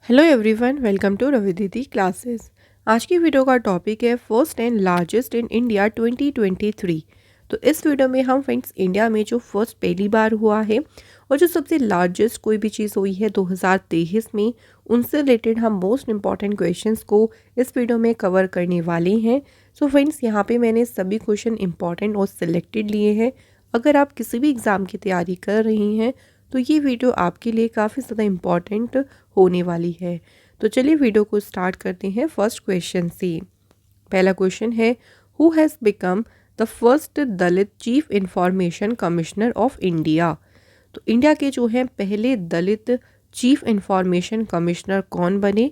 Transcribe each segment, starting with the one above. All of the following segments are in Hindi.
Hello everyone, welcome to Ravi Didi classes. आज की वीडियो का टॉपिक है first and largest in India 2023। तो इस वीडियो में हम फ्रेंड्स इंडिया में जो फर्स्ट पहली बार हुआ है और जो सबसे लार्जेस्ट कोई भी चीज़ हुई है 2023 में, उनसे रिलेटेड हम मोस्ट इंपॉर्टेंट क्वेश्चंस को इस वीडियो में कवर करने वाले हैं। सो फ्रेंड्स, यहाँ पे मैंने सभी क्वेश्चन इंपॉर्टेंट और सिलेक्टेड लिए हैं। अगर आप किसी भी एग्ज़ाम की तैयारी कर रही हैं तो ये वीडियो आपके लिए काफ़ी ज़्यादा इम्पॉर्टेंट होने वाली है। तो चलिए वीडियो को स्टार्ट करते हैं फर्स्ट क्वेश्चन से। पहला क्वेश्चन है, who has become the first Dalit chief information commissioner of India. तो इंडिया के जो हैं पहले दलित चीफ इंफॉर्मेशन कमिश्नर कौन बने?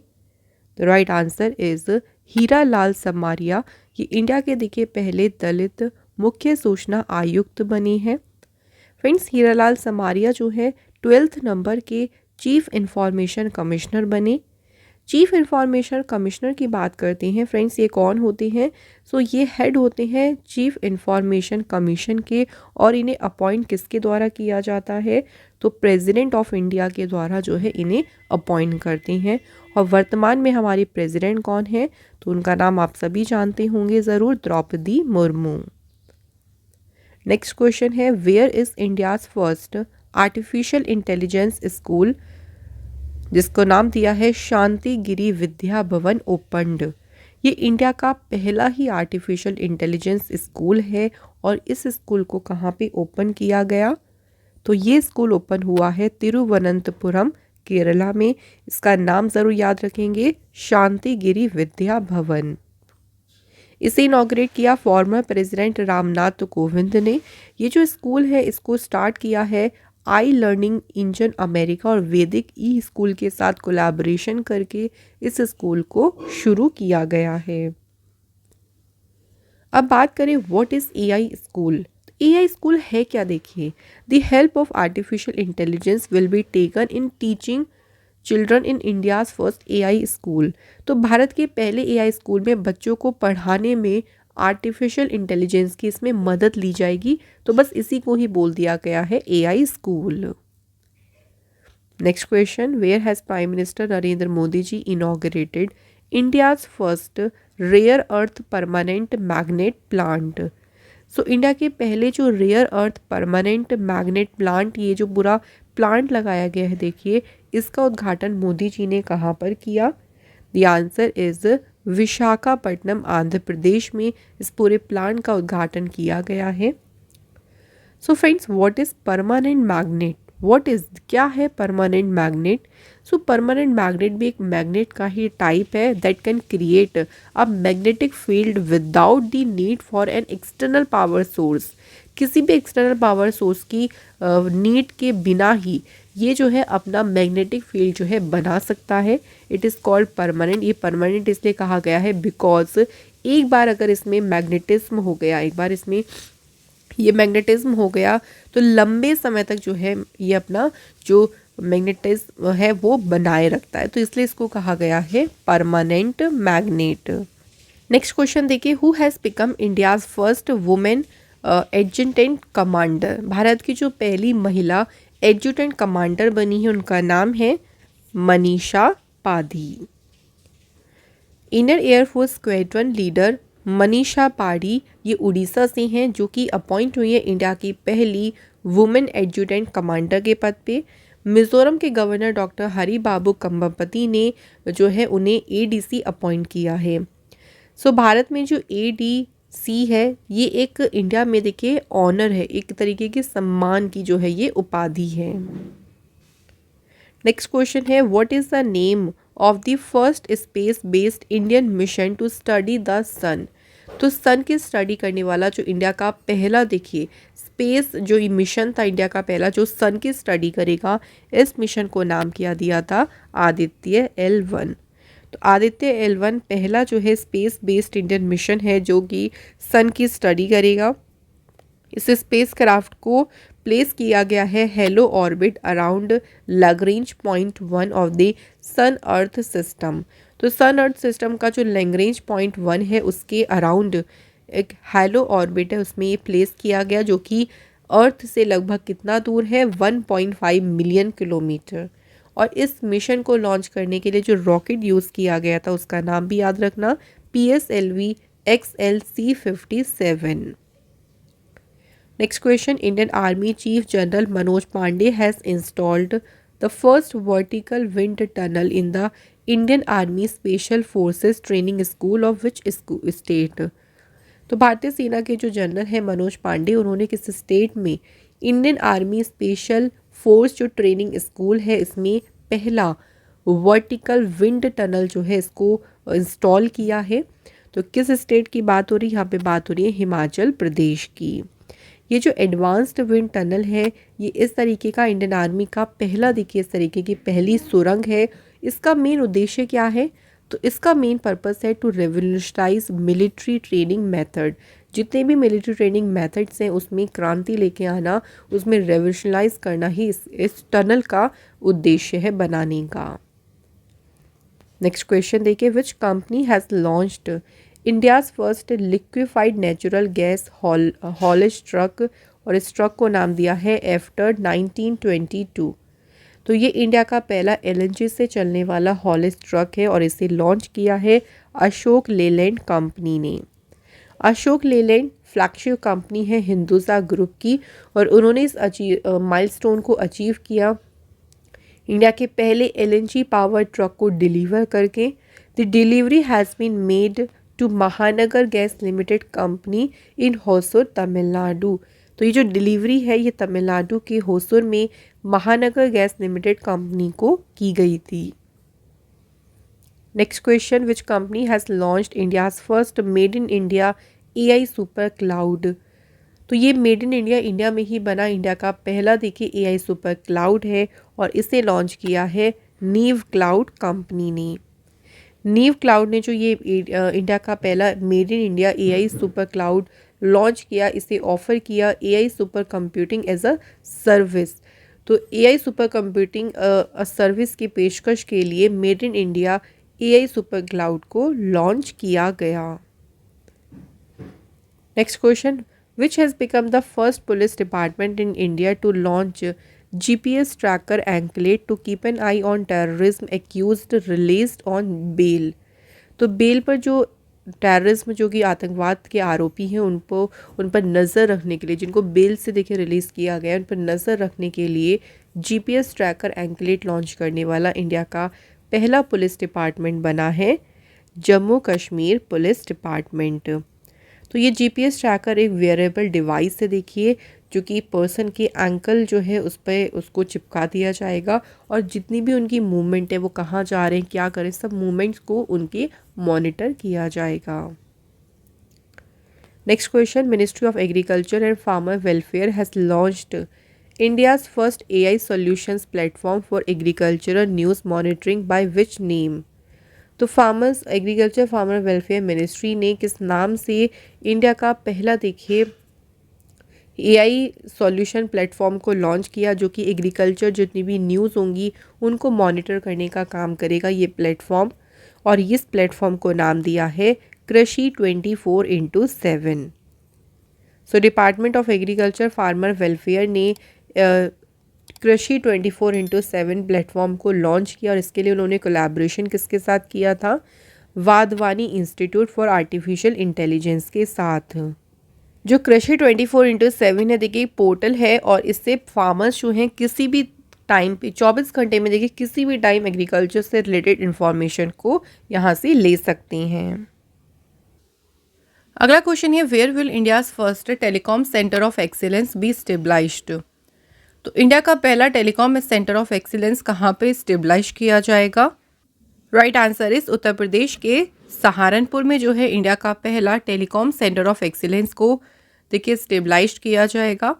The right answer is Hira Lal Samaria. ये इंडिया के देखिए पहले दलित मुख्य सूचना आयुक्त बने हैं। फ्रेंड्स, हीरालाल समारिया जो है 12th नंबर के चीफ इंफॉर्मेशन कमिश्नर बने। चीफ इंफॉर्मेशन कमिश्नर की बात करते हैं फ्रेंड्स, ये कौन होते हैं? सो ये हेड होते हैं चीफ इंफॉर्मेशन कमीशन के, और इन्हें अपॉइंट किसके द्वारा किया जाता है? तो प्रेसिडेंट ऑफ इंडिया के द्वारा जो है इन्हें अपॉइंट करते हैं। और वर्तमान में हमारी प्रेसिडेंट कौन है? तो उनका नाम आप सभी जानते होंगे ज़रूर, द्रौपदी मुर्मू। नेक्स्ट क्वेश्चन है, where is India's first artificial intelligence school, जिसको नाम दिया है शांति गिरी विद्या भवन ओपन्ड। ये इंडिया का पहला ही आर्टिफिशियल इंटेलिजेंस स्कूल है और इस स्कूल को कहाँ पे ओपन किया गया? तो ये स्कूल ओपन हुआ है तिरुवनंतपुरम, केरला में। इसका नाम ज़रूर याद रखेंगे, शांति गिरी विद्या भवन। इसे इनॉग्रेट किया फॉर्मर प्रेसिडेंट रामनाथ कोविंद ने। ये जो स्कूल है इसको स्टार्ट किया है आई लर्निंग इंजन अमेरिका और वैदिक ई स्कूल के साथ कोलैबोरेशन करके इस स्कूल को शुरू किया गया है। अब बात करें what is AI school. AI school है क्या? देखिए, the help of artificial intelligence will be taken in teaching children in India's first AI school. तो भारत के पहले एआई स्कूल में बच्चों को पढ़ाने में आर्टिफिशियल इंटेलिजेंस की इसमें मदद ली जाएगी। तो बस इसी को ही बोल दिया गया है AI school. Next question, where has prime minister Narendra Modi ji inaugurated India's first rare earth permanent magnet plant. So India के पहले जो rare earth permanent magnet plant, ये जो पूरा प्लांट लगाया गया है देखिए, इसका उद्घाटन मोदी जी ने कहाँ पर किया? The answer is Visakhapatnam, Andhra Pradesh में इस पूरे प्लांट का उद्घाटन किया गया है। So friends, what is permanent magnet? What is, क्या है permanent magnet? So permanent magnet भी एक मैग्नेट का ही टाइप है that can create a magnetic field without the need for an external power source. किसी भी एक्सटर्नल पावर सोर्स की नीड के बिना ही ये जो है अपना मैग्नेटिक फील्ड जो है बना सकता है। It is called permanent. ये परमानेंट इसलिए कहा गया है बिकॉज एक बार अगर इसमें मैग्नेटिज्म हो गया, एक बार इसमें ये मैग्नेटिज्म हो गया तो लंबे समय तक जो है ये अपना जो मैग्नेटिज्म है वो बनाए रखता है। तो इसलिए इसको कहा गया है परमानेंट मैग्नेट। नेक्स्ट क्वेश्चन देखिए, who has become India's first women adjutant commander. Bharat की जो पहली महिला एडजुटेंट कमांडर बनी है उनका नाम है Manisha Padhi. Indian air force squadron leader Manisha Padhi ये उड़ीसा से हैं, जो कि अपॉइंट हुई है इंडिया की पहली वुमेन एडजुटेंट कमांडर के पद पे। मिजोरम के गवर्नर डॉक्टर हरि बाबू कंबपति ने जो है उन्हें एडीसी अपॉइंट किया है। सो भारत में जो एडीसी है ये एक इंडिया में देखिए ऑनर है, एक तरीके के सम्मान की जो है ये उपाधि है। नेक्स्ट क्वेश्चन है, what is the name of the first space based Indian mission to study the sun. तो सन की स्टडी करने वाला जो इंडिया का पहला देखिए स्पेस जो मिशन था इंडिया का पहला जो सन की स्टडी करेगा, इस मिशन को नाम किया दिया था आदित्य L1। तो आदित्य L1 पहला जो है स्पेस बेस्ड इंडियन मिशन है जो कि सन की स्टडी करेगा। इस स्पेस क्राफ्ट को प्लेस किया गया है halo orbit around Lagrange point 1 of the sun earth system. तो सन अर्थ सिस्टम का जो लैग्रेंज पॉइंट 1 है उसके अराउंड एक हेलो ऑर्बिट है, उसमें ये प्लेस किया गया, जो कि अर्थ से लगभग कितना दूर है? 1.5 मिलियन किलोमीटर। और इस मिशन को लॉन्च करने के लिए जो रॉकेट यूज़ किया गया था उसका नाम भी याद रखना, PSLV XLC-57। Next question, Indian army chief general Manoj Pande has installed the first vertical wind tunnel in the Indian army special forces training school of which state. तो भारतीय सेना के जो जनरल हैं मनोज पांडे, उन्होंने किस स्टेट में इंडियन आर्मी स्पेशल फोर्स जो ट्रेनिंग स्कूल है इसमें पहला वर्टिकल विंड टनल जो है इसको इंस्टॉल किया है। तो किस स्टेट की बात हो रही है, यहाँ पे बात हो रही है हिमाचल प्रदेश की। ये जो एडवांस्ड विंड टनल है ये इस तरीके का इंडियन आर्मी का पहला, देखिए इस तरीके की पहली सुरंग है। इसका मेन उद्देश्य क्या है, तो इसका मेन पर्पस है to revolutionise military training method. जितने भी मिलिट्री ट्रेनिंग मेथड्स हैं उसमें क्रांति लेके आना, उसमें रेवोल्यूशनाइज करना ही इस टनल का उद्देश्य है बनाने का। नेक्स्ट क्वेश्चन देखिए, which company has launched India's first liquefied natural gas haulage truck, और इस ट्रक को नाम दिया है आफ्टर 1922। तो ये इंडिया का पहला LNG से चलने वाला हॉलेज ट्रक है और इसे लॉन्च किया है अशोक लेलैंड कंपनी ने। अशोक लेलैंड फ्लैगशिप कंपनी है हिंदुजा ग्रुप की और उन्होंने इस माइलस्टोन को अचीव किया इंडिया के पहले LNG पावर ट्रक को डिलीवर करके। The delivery has been made to Mahanagar gas limited company in Hosur Tamil Nadu. तो ये जो डिलीवरी है ये तमिलनाडु के होसुर में महानगर गैस लिमिटेड कंपनी को की गई थी। Next question, which company has launched India's first made in India AI super cloud. तो ये मेड इन इंडिया, इंडिया में ही बना इंडिया का पहला देखिए AI सुपर क्लाउड है और इसे लॉन्च किया है नीव क्लाउड कंपनी ने। नीव क्लाउड ने जो ये इंडिया का पहला made in India AI super cloud launch किया, इसे ऑफर किया AI super computing as a service. तो AI सुपर कंप्यूटिंग सर्विस की पेशकश के लिए made in India AI super cloud को लॉन्च किया गया। Next question, which has become the first police department in India to launch GPS tracker anklet to keep an eye on terrorism accused released on bail. तो बेल पर जो टेररिज्म जो कि आतंकवाद के आरोपी हैं उन पर नज़र रखने के लिए, जिनको बेल से देखिए रिलीज़ किया गया, उन पर नज़र रखने के लिए GPS ट्रैकर एंकलेट लॉन्च करने वाला इंडिया का पहला पुलिस डिपार्टमेंट बना है जम्मू कश्मीर पुलिस डिपार्टमेंट। तो ये GPS ट्रैकर एक वेयरेबल डिवाइस है देखिए, जो कि पर्सन के एंकल जो है उस पर उसको चिपका दिया जाएगा और जितनी भी उनकी मूवमेंट है वो कहाँ जा रहे हैं क्या करें सब मूवमेंट्स को उनके मॉनिटर किया जाएगा। Next question, ministry of agriculture and farmer welfare has launched India's first AI solutions platform for agricultural news monitoring by which name. तो farmers agriculture farmer welfare ministry ने किस नाम से इंडिया का पहला देखिए AI सॉल्यूशन प्लेटफॉर्म को लॉन्च किया, जो कि एग्रीकल्चर जितनी भी न्यूज़ होंगी उनको मॉनिटर करने का काम करेगा ये प्लेटफॉर्म, और इस प्लेटफॉर्म को नाम दिया है Krishi 24/7। So department of agriculture farmer welfare ने कृषि 24/7 प्लेटफॉर्म को लॉन्च किया और इसके लिए उन्होंने कोलैबोरेशन किसके साथ किया था, Wadhwani institute for artificial intelligence के साथ। जो कृषि 24/7 है देखिए पोर्टल है और इससे फार्मर्स जो हैं किसी भी टाइम पे 24 घंटे में देखिए किसी भी टाइम एग्रीकल्चर से रिलेटेड इंफॉर्मेशन को यहाँ से ले सकते हैं। अगला क्वेश्चन है, where will India's first telecom centre of excellence be stabilised. तो इंडिया का पहला टेलीकॉम सेंटर ऑफ एक्सीलेंस कहाँ पे स्टेबलाइज किया जाएगा। राइट आंसर इस उत्तर प्रदेश के सहारनपुर में जो है इंडिया का पहला टेलीकॉम सेंटर ऑफ एक्सीलेंस को देखिए स्टेबलाइज किया जाएगा।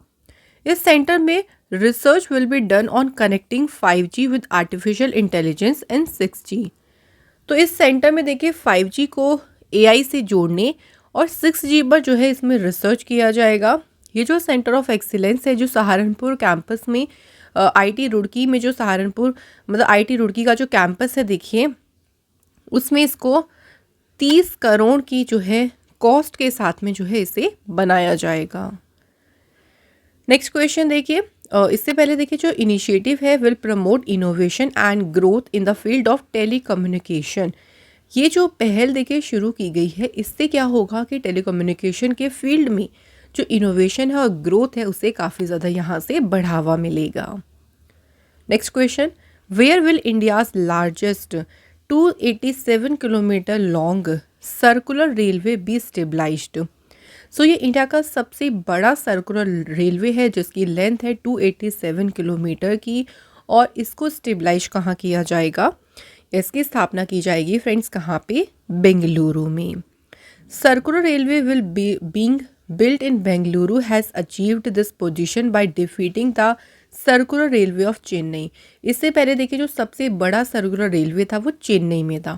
इस सेंटर में research will be done on connecting 5G with artificial intelligence and 6G। तो इस सेंटर में देखिए 5G को AI से जोड़ने और 6G पर जो है इसमें रिसर्च किया जाएगा। ये जो सेंटर ऑफ एक्सीलेंस है जो सहारनपुर कैंपस में IT रुड़की में जो सहारनपुर मतलब IT रुड़की का जो कैंपस है देखिए उसमें इसको 30 करोड़ की जो है कॉस्ट के साथ में जो है इसे बनाया जाएगा। नेक्स्ट क्वेश्चन देखिए, इससे पहले देखिए जो इनिशिएटिव है will promote innovation and growth in the field of telecommunication. ये जो पहल देखिए शुरू की गई है, इससे क्या होगा कि टेलीकम्युनिकेशन के फील्ड में जो इनोवेशन है और ग्रोथ है उसे काफ़ी ज़्यादा यहाँ से बढ़ावा मिलेगा। Next question, where will India's largest 287 kilometre long circular railway be stabilized. So ये इंडिया का सबसे बड़ा सर्कुलर रेलवे है जिसकी लेंथ है 287 किलोमीटर की, और इसको स्टेबलाइज कहाँ किया जाएगा? इसकी स्थापना की जाएगी फ्रेंड्स कहाँ पे? बेंगलुरु में। Circular railway will be being built in Bengaluru has achieved this position by defeating the circular railway of Chennai. इससे पहले देखिए जो सबसे बड़ा सर्कुलर रेलवे था वो चेन्नई में था,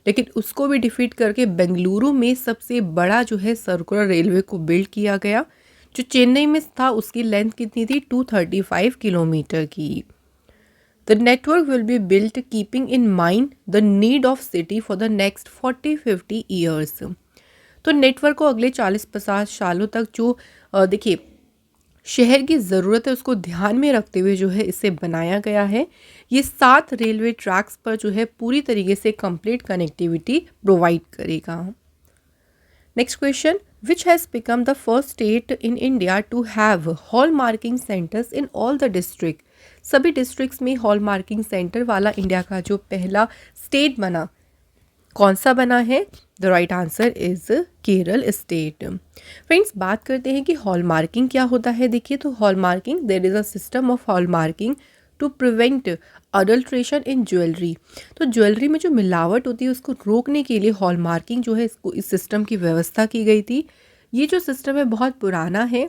लेकिन उसको भी डिफीट करके बेंगलुरु में सबसे बड़ा जो है सर्कुलर रेलवे को बिल्ड किया गया। जो चेन्नई में था उसकी लेंथ कितनी थी? 235 किलोमीटर की। The network will be built keeping in mind the need of city for the next 40-50 years. तो नेटवर्क को अगले 40-50 सालों तक जो देखिए शहर की ज़रूरत है उसको ध्यान में रखते हुए जो है इसे बनाया गया है। ये 7 रेलवे ट्रैक्स पर जो है पूरी तरीके से कंप्लीट कनेक्टिविटी प्रोवाइड करेगा। Next question, which has become the first state in India to have hallmarking centres in all the district. सभी डिस्ट्रिक्ट्स में हॉल मार्किंग सेंटर वाला इंडिया का जो पहला स्टेट बना, कौन सा बना है? The right answer is Kerala state. Friends, बात करते हैं कि हॉल मार्किंग क्या होता है। देखिए तो hallmarking, there is a system of hallmarking to prevent adulteration in jewellery. तो ज्वेलरी में जो मिलावट होती है उसको रोकने के लिए हॉल मार्किंग जो है इसको इस सिस्टम की व्यवस्था की गई थी। ये जो सिस्टम है बहुत पुराना है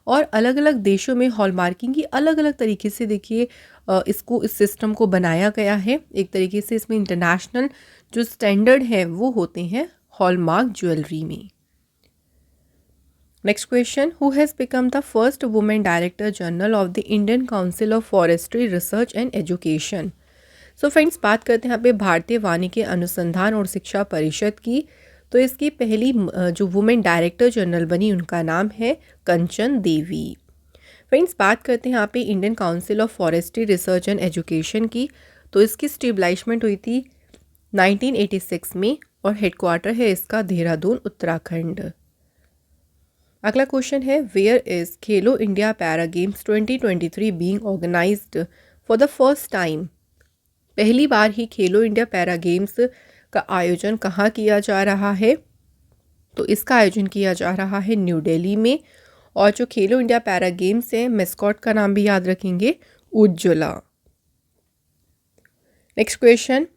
और अलग अलग देशों में हॉल मार्किंग की अलग अलग तरीके से देखिए इसको इस सिस्टम को बनाया गया है। एक तरीके से इसमें इंटरनेशनल जो स्टैंडर्ड है वो होते हैं हॉलमार्क ज्वेलरी में। Next question, who has become the first women director general of the Indian council of forestry research and education. So friends, बात करते हैं यहाँ पे भारतीय वानिकी अनुसंधान और शिक्षा परिषद की। तो इसकी पहली जो वुमेन डायरेक्टर जनरल बनी उनका नाम है कंचन देवी। फ्रेंड्स, बात करते हैं यहाँ पे Indian council of forestry research and education की। तो इसकी स्टेबलाइजमेंट हुई थी 1986 में और हेडक्वार्टर है इसका देहरादून, उत्तराखंड। अगला क्वेश्चन है, where is Khelo India para games 2023 being organised for the first time. पहली बार ही खेलो इंडिया पैरा गेम्स का आयोजन कहाँ किया जा रहा है? तो इसका आयोजन किया जा रहा है न्यू दिल्ली में। और जो खेलो इंडिया पैरा गेम्स है, मेस्कॉट का नाम भी याद रखेंगे, Ujjwala. Next question,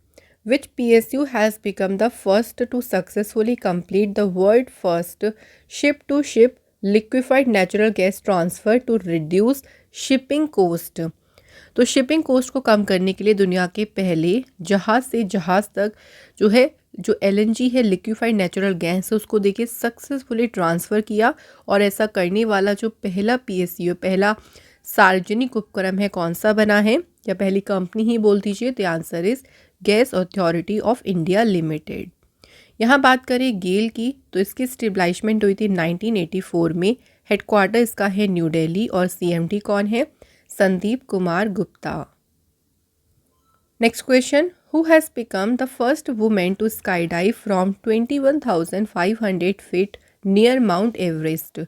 which PSU has become the first to successfully complete the world first ship-to-ship liquefied natural gas transfer to reduce shipping cost। तो शिपिंग कोस्ट को कम करने के लिए दुनिया के पहले जहाज़ से जहाज़ तक जो है जो LNG है, लिक्विफाइड नेचुरल गैस है, उसको देखिए सक्सेसफुली ट्रांसफ़र किया। और ऐसा करने वाला जो पहला PSU, पहला सार्वजनिक उपक्रम है, कौन सा बना है या पहली कंपनी ही बोल दीजिए? The answer is gas authority of India limited. यहाँ बात करें गेल की, तो इसकी स्टेबलाइजमेंट हुई थी 1984 में। हेडक्वार्टर इसका है न्यू दिल्ली और CMD कौन है? Sandeep Kumar Gupta. Next question, who has become the first women to sky dive from 21,500 feet near Mount Everest.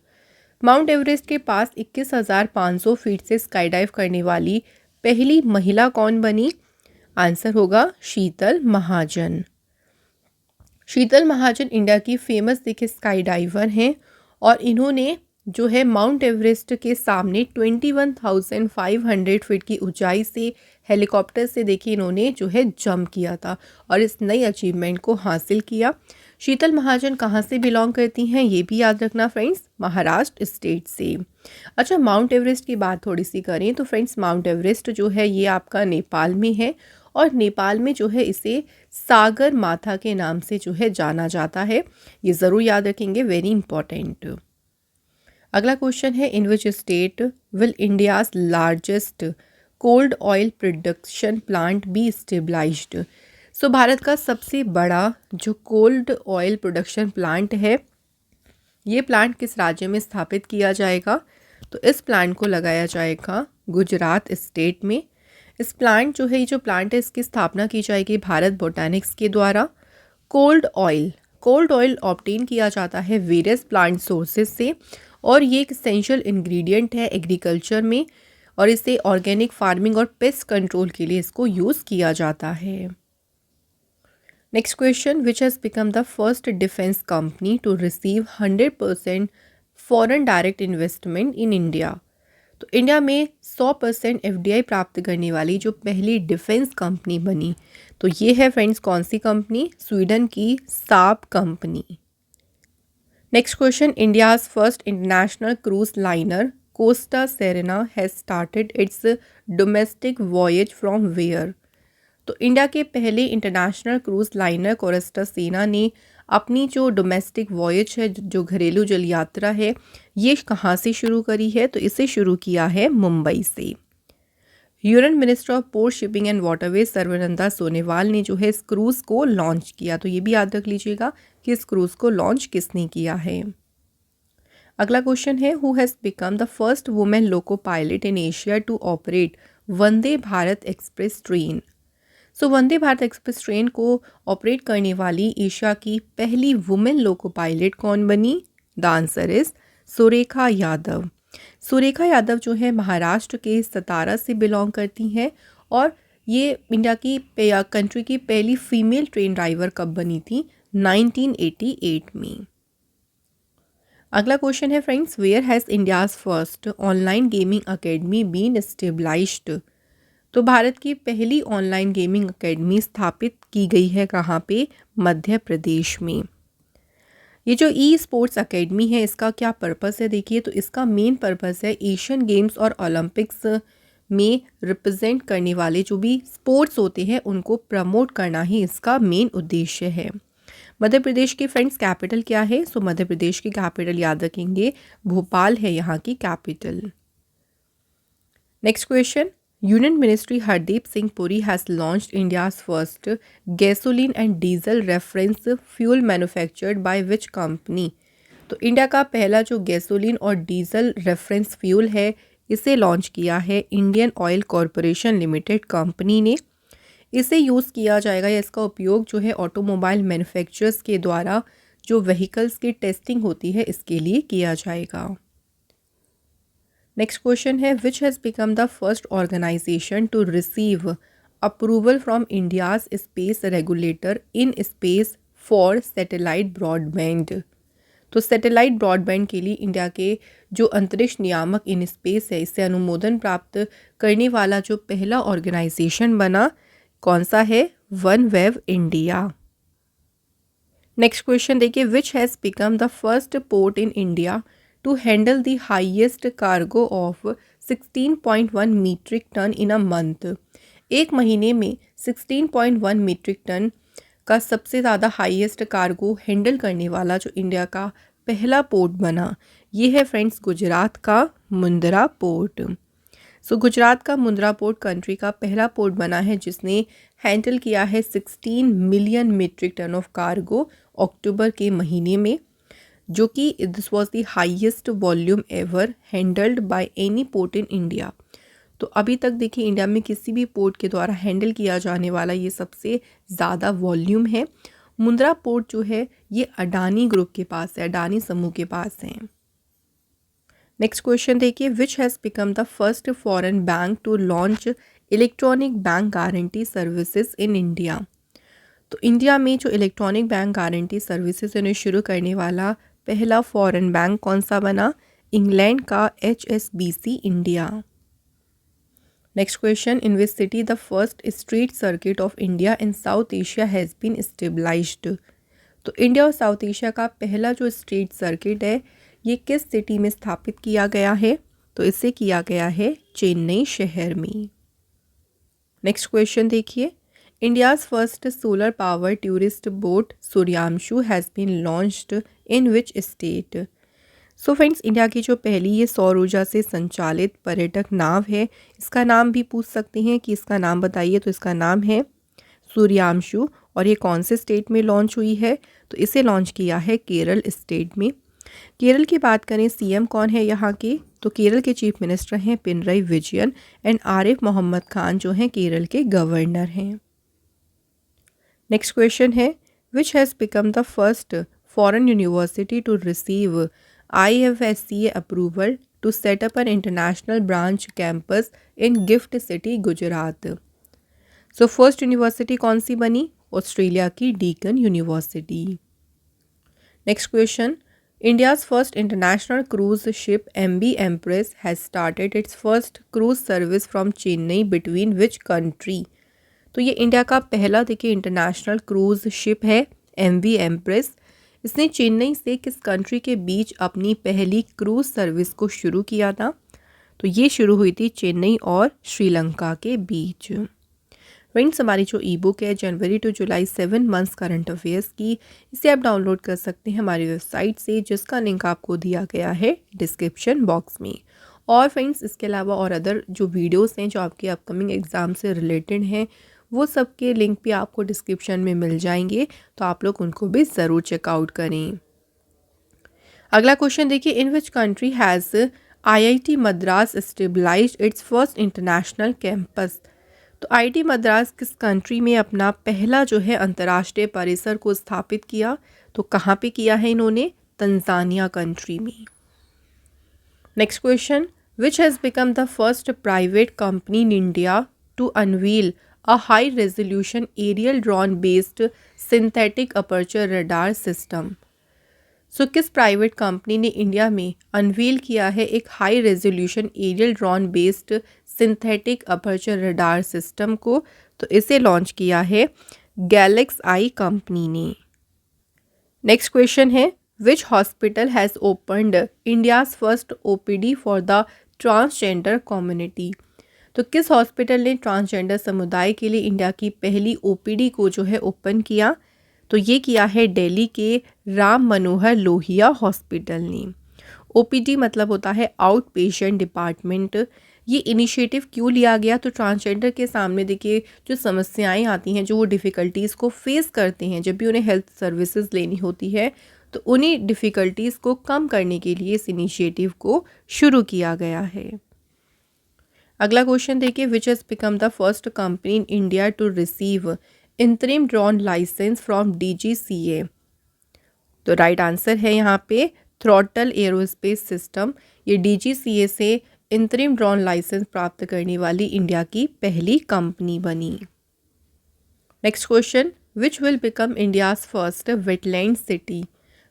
Mount Everest के पास 21,500 फीट से स्काई डाइव करने वाली पहली महिला कौन बनी? आंसर होगा शीतल महाजन। शीतल महाजन इंडिया की फेमस देखिए स्काई डाइवर हैं और इन्होंने जो है माउंट एवरेस्ट के सामने 21,500 फीट की ऊंचाई से हेलीकॉप्टर से देखिए इन्होंने जो है जंप किया था और इस नई अचीवमेंट को हासिल किया। शीतल महाजन कहाँ से बिलोंग करती हैं ये भी याद रखना फ्रेंड्स, महाराष्ट्र स्टेट से। अच्छा, माउंट एवरेस्ट की बात थोड़ी सी करें तो फ्रेंड्स, माउंट एवरेस्ट जो है ये आपका नेपाल में है और नेपाल में जो है इसे सागर माथा के नाम से जो है जाना जाता है। ये ज़रूर याद रखेंगे, वेरी इंपॉर्टेंट। अगला क्वेश्चन है, in which state will India's largest cold oil production plant be stabilized. So Bharat का सबसे बड़ा जो कोल्ड ऑयल प्रोडक्शन प्लांट है, ये प्लांट किस राज्य में स्थापित किया जाएगा? तो इस प्लांट को लगाया जाएगा गुजरात स्टेट में। इस प्लांट जो है, ये जो प्लांट है, इसकी स्थापना की जाएगी भारत बोटैनिक्स के द्वारा। कोल्ड ऑयल ऑब्टेन किया जाता है वेरियस प्लांट सोर्सेज से, और ये एक एसेंशियल इंग्रेडिएंट है एग्रीकल्चर में, और इसे ऑर्गेनिक फार्मिंग और पेस्ट कंट्रोल के लिए इसको यूज़ किया जाता है। Next question, which has become the first defence company to receive 100% foreign direct investment in India. तो इंडिया में 100% एफडीआई प्राप्त करने वाली जो पहली डिफेंस कंपनी बनी, तो ये है फ्रेंड्स कौन सी कंपनी? स्वीडन की Saab company. Next question, India's first international cruise liner Costa Serena has started its domestic voyage from where. तो इंडिया के पहले इंटरनेशनल क्रूज लाइनर कोस्टा सेना ने अपनी जो डोमेस्टिक वॉयज है, जो घरेलू जल यात्रा है, ये कहाँ से शुरू करी है? तो इसे शुरू किया है मुंबई से। Union minister of port shipping and waterways Sarbananda Sonowal ने जो है इस क्रूज़ को लॉन्च किया। तो ये भी याद रख लीजिएगा कि इस क्रूज़ को लॉन्च किसने किया है। अगला क्वेश्चन है, who has become the first women loco pilot in Asia to operate Vande Bharat express train. So Vande Bharat express train को ऑपरेट करने वाली एशिया की पहली वुमेन लोको पायलट कौन बनी? The answer is Surekha Yadav. Surekha Yadav जो है महाराष्ट्र के सतारा से बिलोंग करती हैं, और ये इंडिया की कंट्री की पहली फीमेल ट्रेन ड्राइवर कब बनी थी? 1988 में। अगला क्वेश्चन है friends, where has India's first online gaming academy been established. तो भारत की पहली ऑनलाइन गेमिंग अकेडमी स्थापित की गई है कहाँ पे? मध्य प्रदेश में। ये जो ई स्पोर्ट्स अकेडमी है, इसका क्या पर्पस है? देखिए, तो इसका मेन पर्पस है एशियन गेम्स और ओलंपिक्स में रिप्रेजेंट करने वाले जो भी स्पोर्ट्स होते हैं उनको प्रमोट करना ही इसका मेन उद्देश्य है। मध्य प्रदेश के फ्रेंड्स कैपिटल क्या है? सो मध्य प्रदेश की कैपिटल याद रखेंगे, भोपाल है यहाँ की capital. Next question, union ministry Hardeep Singh Puri has launched India's first gasoline and diesel reference fuel manufactured by which company. तो इंडिया का पहला जो गैसोलीन और डीजल रेफरेंस फ्यूल है, इसे लॉन्च किया है Indian Oil corporation limited company ने। इसे यूज़ किया जाएगा, या इसका उपयोग जो है ऑटोमोबाइल मैन्युफैक्चरर्स के द्वारा जो व्हीकल्स की टेस्टिंग होती है इसके लिए किया जाएगा। नेक्स्ट क्वेश्चन है, which has become the first organisation to receive approval from India's space regulator in space for satellite broadband. तो सैटेलाइट ब्रॉडबैंड के लिए इंडिया के जो अंतरिक्ष नियामक इन स्पेस है, इससे अनुमोदन प्राप्त करने वाला जो पहला ऑर्गेनाइजेशन बना, कौन सा है? वनवेव इंडिया। नेक्स्ट क्वेश्चन देखिए, which has become the first port in India to handle the highest cargo of 16.1 metric tonne in a month. एक महीने में 16.1 मीट्रिक टन का सबसे ज़्यादा हाईएस्ट कार्गो हैंडल करने वाला जो इंडिया का पहला पोर्ट बना, ये है फ्रेंड्स गुजरात का मुंद्रा पोर्ट। सो गुजरात का मुंद्रा पोर्ट कंट्री का पहला पोर्ट बना है जिसने हैंडल किया है 16 million metric ton of cargo अक्टूबर के महीने में, जो कि this was the highest volume ever handled by any port in India. तो अभी तक देखिए इंडिया में किसी भी पोर्ट के द्वारा हैंडल किया जाने वाला ये सबसे ज़्यादा वॉल्यूम है। मुंद्रा पोर्ट जो है ये अडानी ग्रुप के पास है, अडानी समूह के पास है। नेक्स्ट क्वेश्चन देखिए, which has become the first foreign bank to launch electronic bank guarantee services in India. तो इंडिया में जो इलेक्ट्रॉनिक बैंक गारंटी सर्विसेज उन्हें शुरू करने वाला पहला फॉरेन बैंक कौन सा बना? इंग्लैंड का HSBC India. Next question, in which city the first street circuit of India in South Asia has been established. तो इंडिया और साउथ एशिया का पहला जो स्ट्रीट सर्किट है ये किस सिटी में स्थापित किया गया है? तो इसे किया गया है चेन्नई शहर में। नेक्स्ट क्वेश्चन देखिए, India's first solar power tourist boat Suryanshu has been launched in which state. So friends, India की जो पहली ये सौर ऊर्जा से संचालित पर्यटक नाव है, इसका नाम भी पूछ सकते हैं कि इसका नाम बताइए, तो इसका नाम है सूर्यांशु। और ये कौन से स्टेट में लॉन्च हुई है? तो इसे लॉन्च किया है केरल स्टेट में। केरल की बात करें सीएम कौन है यहाँ के, तो केरल के चीफ मिनिस्टर हैं पिनरई विजयन एंड आरिफ मोहम्मद खान जो हैं केरल के गवर्नर हैं। नेक्स्ट क्वेश्चन है which has become the first foreign university to receive IFSCA approval to set up an international branch campus in GIFT City Gujarat. So first university कौन सी बनी, ऑस्ट्रेलिया की Deakin University. Next question India's first international cruise ship MV Empress has started its first cruise service from Chennai between which country। तो ये इंडिया का पहला देखिए इंटरनेशनल क्रूज शिप है MV एम्प्रेस। इसने चेन्नई से किस कंट्री के बीच अपनी पहली क्रूज सर्विस को शुरू किया था, तो ये शुरू हुई थी चेन्नई और श्रीलंका के बीच। फ्रेंड्स हमारी जो ई बुक है January to July 7 months current affairs की, इसे आप डाउनलोड कर सकते हैं हमारी वेबसाइट से, जिसका लिंक आपको दिया गया है डिस्क्रिप्शन बॉक्स में। और फ्रेंड्स इसके अलावा और अदर जो वीडियोस हैं जो आपके अपकमिंग एग्ज़ाम से रिलेटेड हैं, वो सब के लिंक भी आपको डिस्क्रिप्शन में मिल जाएंगे, तो आप लोग उनको भी ज़रूर चेकआउट करें। अगला क्वेश्चन देखिए, in which country has IIT Madras stabilized its first international campus. तो IIT मद्रास किस कंट्री में अपना पहला जो है अंतर्राष्ट्रीय परिसर को स्थापित किया, तो कहाँ पे किया है इन्होंने, तंजानिया कंट्री में। Next question, which has become the first private company in India to unveil a high resolution aerial drone based synthetic aperture radar system. So किस प्राइवेट कंपनी ने इंडिया में अनवील किया है एक high resolution aerial drone based synthetic aperture radar system को, तो इसे लॉन्च किया है गैलेक्स आई कंपनी ने। नेक्स्ट क्वेश्चन है, which hospital has opened India's first OPD for the transgender community. तो किस हॉस्पिटल ने ट्रांसजेंडर समुदाय के लिए इंडिया की पहली OPD को जो है ओपन किया, तो ये किया है दिल्ली के राम मनोहर लोहिया हॉस्पिटल ने। OPD मतलब होता है आउट पेशेंट डिपार्टमेंट। ये इनिशिएटिव क्यों लिया गया, तो ट्रांसजेंडर के सामने देखिए जो समस्याएं आती हैं, जो वो डिफ़िकल्टीज़ को फेस करते हैं जब भी उन्हें हेल्थ सर्विसेज लेनी होती है, तो उन्हीं डिफ़िकल्टीज़ को कम करने के लिए इस इनिशिएटिव को शुरू किया गया है। अगला क्वेश्चन देखिए, which has become the first company in India to receive interim drone licence from DGCA। तो राइट आंसर है यहाँ पे थ्रॉटल एरोस्पेस सिस्टम। ये DGCA से इंटरिम ड्रोन लाइसेंस प्राप्त करने वाली इंडिया की पहली कंपनी बनी। Next question, which will become India's first wetland city.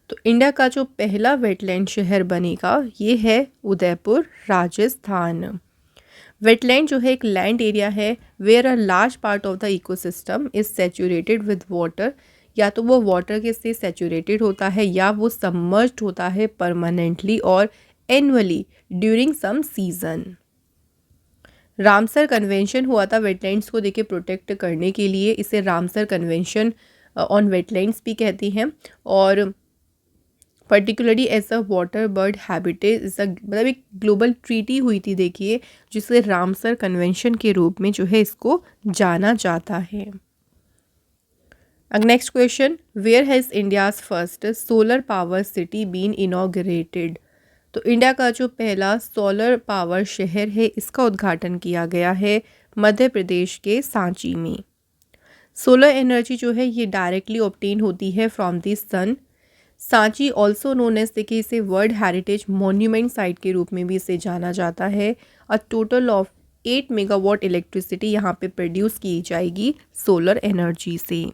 तो इंडिया का जो पहला वेटलैंड शहर बनेगा ये है उदयपुर राजस्थान। वेटलैंड जो है एक लैंड एरिया है where a large part of the ecosystem is saturated with water. या तो वो वाटर के से सैचुरेटेड होता है या वो सबमर्ज्ड होता है परमानेंटली और annually during some season. Ramsar Convention हुआ था वेटलैंड्स को देखिए प्रोटेक्ट करने के लिए, इसे रामसर कन्वेंशन ऑन वेटलैंड्स भी कहती हैं। और particularly as a water bird habitat मतलब एक ग्लोबल ट्रीटी हुई थी देखिए, जिसे रामसर कन्वेंशन के रूप में जो है इसको जाना जाता है। Next question, where has India's first solar power city been inaugurated. तो इंडिया का जो पहला सोलर पावर शहर है इसका उद्घाटन किया गया है मध्य प्रदेश के सांची में। सोलर एनर्जी जो है ये डायरेक्टली ऑब्टेन होती है from the sun. Sanchi also known as देखिए इसे वर्ल्ड हेरिटेज मॉन्यूमेंट साइट के रूप में भी इसे जाना जाता है। A total of 8 megawatt electricity यहाँ पे प्रोड्यूस की जाएगी सोलर एनर्जी से।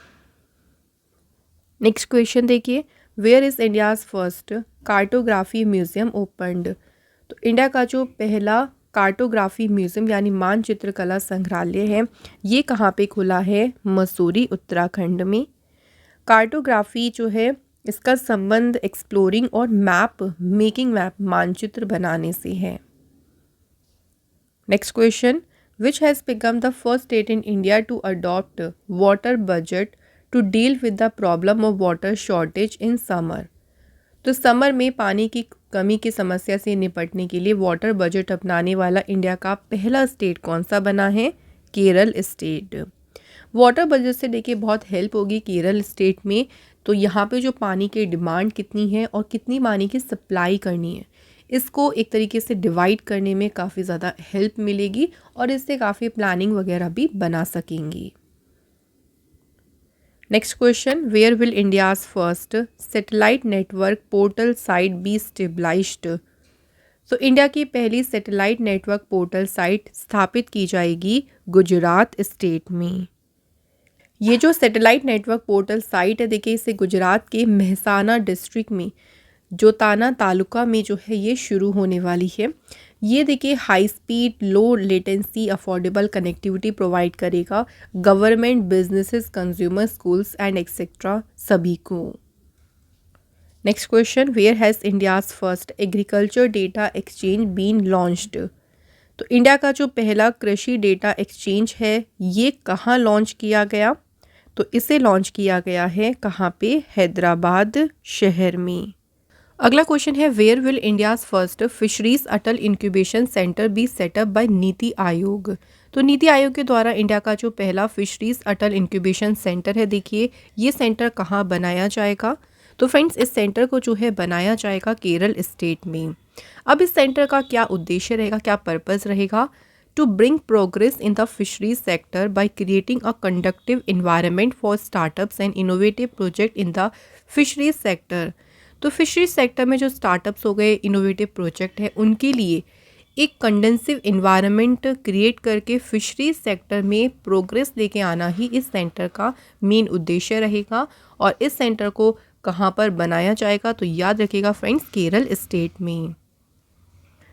नेक्स्ट क्वेश्चन देखिए, where is India's first cartography museum opened. तो इंडिया का जो पहला कार्टोग्राफी म्यूज़ियम यानी मानचित्र कला संग्रहालय है ये कहाँ पे खुला है, मसूरी उत्तराखंड में। कार्टोग्राफी जो है इसका संबंध एक्सप्लोरिंग और मेकिंग मैप मानचित्र बनाने से है। Next question, which has become the first state in India to adopt water budget to deal with the problem of water shortage in summer. तो समर में पानी की कमी की समस्या से निपटने के लिए वाटर बजट अपनाने वाला इंडिया का पहला स्टेट कौन सा बना है, केरल स्टेट। वाटर बजट से देखिए बहुत हेल्प होगी केरल स्टेट में। तो यहाँ पे जो पानी की डिमांड कितनी है और कितनी पानी की सप्लाई करनी है, इसको एक तरीके से डिवाइड करने में काफ़ी ज़्यादा हेल्प मिलेगी और इससे काफ़ी प्लानिंग वगैरह भी बना सकेंगी। Next question, where will India's first satellite network portal site be stabilised? तो इंडिया की पहली सैटेलाइट नेटवर्क पोर्टल साइट स्थापित की जाएगी गुजरात स्टेट में। ये जो सैटेलाइट नेटवर्क पोर्टल साइट है देखिए, इसे गुजरात के मेहसाना डिस्ट्रिक्ट में जोताना तालुका में जो है ये शुरू होने वाली है। ये देखिए high speed low latency affordable connectivity provide करेगा government, businesses, consumer, schools and etcetera सभी को। Next question, where has India's first agriculture data exchange been launched? तो इंडिया का जो पहला कृषि डेटा एक्सचेंज है ये कहाँ लॉन्च किया गया? तो इसे लॉन्च किया गया है कहाँ पे? हैदराबाद शहर में। अगला क्वेश्चन है, where will India's first fisheries Atal incubation centre be set up by NITI Aayog? तो नीति आयोग के द्वारा इंडिया का जो पहला फिशरीज अटल इंक्यूबेशन सेंटर है देखिए, ये सेंटर कहाँ बनाया जाएगा? तो फ्रेंड्स, इस सेंटर को जो है बनाया जाएगा केरल स्टेट में। अब इस सेंटर का क्या उद्देश्य रहेगा, क्या पर्पस रहेगा? To bring progress in the fisheries sector by creating a conductive environment for startups and innovative project in the fisheries sector. तो फिशरीज सेक्टर में जो स्टार्टअप्स हो गए, इनोवेटिव प्रोजेक्ट है, उनके लिए एक कंडेंसिव इन्वायरमेंट क्रिएट करके फिशरीज सेक्टर में प्रोग्रेस लेके आना ही इस सेंटर का मेन उद्देश्य रहेगा। और इस सेंटर को कहाँ पर बनाया जाएगा? तो याद रखिएगा फ्रेंड्स, केरल स्टेट में।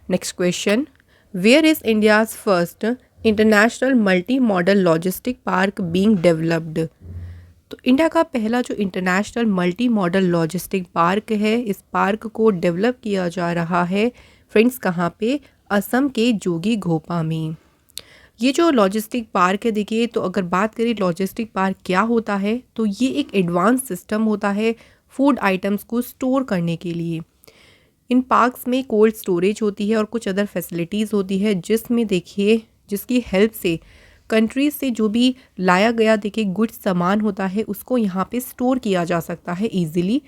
Next question, where is India's first international multi modal logistic park being developed? तो इंडिया का पहला जो international multi modal logistic park है, इस पार्क को डेवलप किया जा रहा है फ्रेंड्स कहाँ पे? असम के जोगी घोपा में। ये जो लॉजिस्टिक पार्क है देखिए, तो अगर बात करें लॉजिस्टिक पार्क क्या होता है, तो ये एक एडवांस सिस्टम होता है फूड आइटम्स को स्टोर करने के लिए। इन पार्क्स में कोल्ड स्टोरेज होती है और कुछ अदर फैसिलिटीज़ होती है, जिसमें देखिए जिसकी हेल्प से कंट्रीज से जो भी लाया गया देखिए गुड्स सामान होता है, उसको यहाँ पे स्टोर किया जा सकता है इजीली।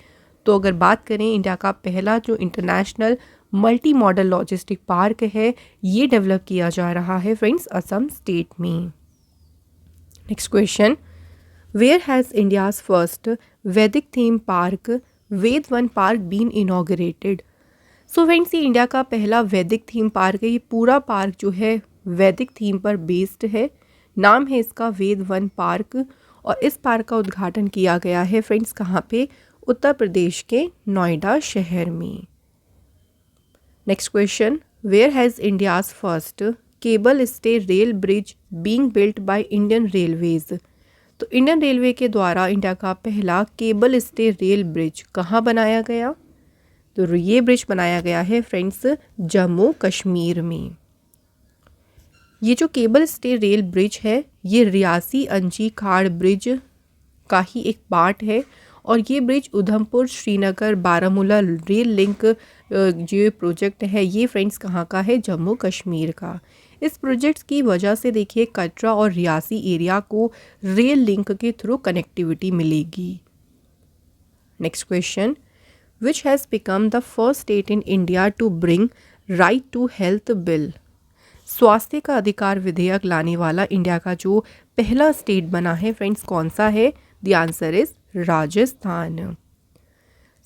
तो अगर बात करें इंडिया का पहला जो international multi modal logistic park है, ये डेवलप किया जा रहा है फ्रेंड्स असम स्टेट में। Next question, where has India's first Vedic theme park Ved Van park been inaugurated? So friends, ये इंडिया का पहला वैदिक थीम पार्क है। ये पूरा पार्क जो है वैदिक थीम पर बेस्ड है। नाम है इसका वेद वन पार्क और इस पार्क का उद्घाटन किया गया है फ्रेंड्स कहाँ पे? उत्तर प्रदेश के नोएडा शहर में। Next question, where has India's first cable stay rail bridge being built by Indian Railways? तो इंडियन रेलवे के द्वारा इंडिया का पहला केबल स्टे रेल ब्रिज कहाँ बनाया गया? तो ये ब्रिज बनाया गया है फ्रेंड्स जम्मू कश्मीर में। ये जो केबल स्टे रेल ब्रिज है, ये रियासी अंजी खाड़ ब्रिज का ही एक पार्ट है और ये bridge Udhampur Srinagar Baramulla rail link जो प्रोजेक्ट है, ये फ्रेंड्स कहाँ का है? जम्मू कश्मीर का। इस प्रोजेक्ट की वजह से देखिए कटरा और रियासी एरिया को रेल लिंक के थ्रू कनेक्टिविटी मिलेगी। Next question, which has become the first state in India to bring right to health bill? स्वास्थ्य का अधिकार विधेयक लाने वाला इंडिया का जो पहला स्टेट बना है फ्रेंड्स, कौन सा है? The answer is Rajasthan.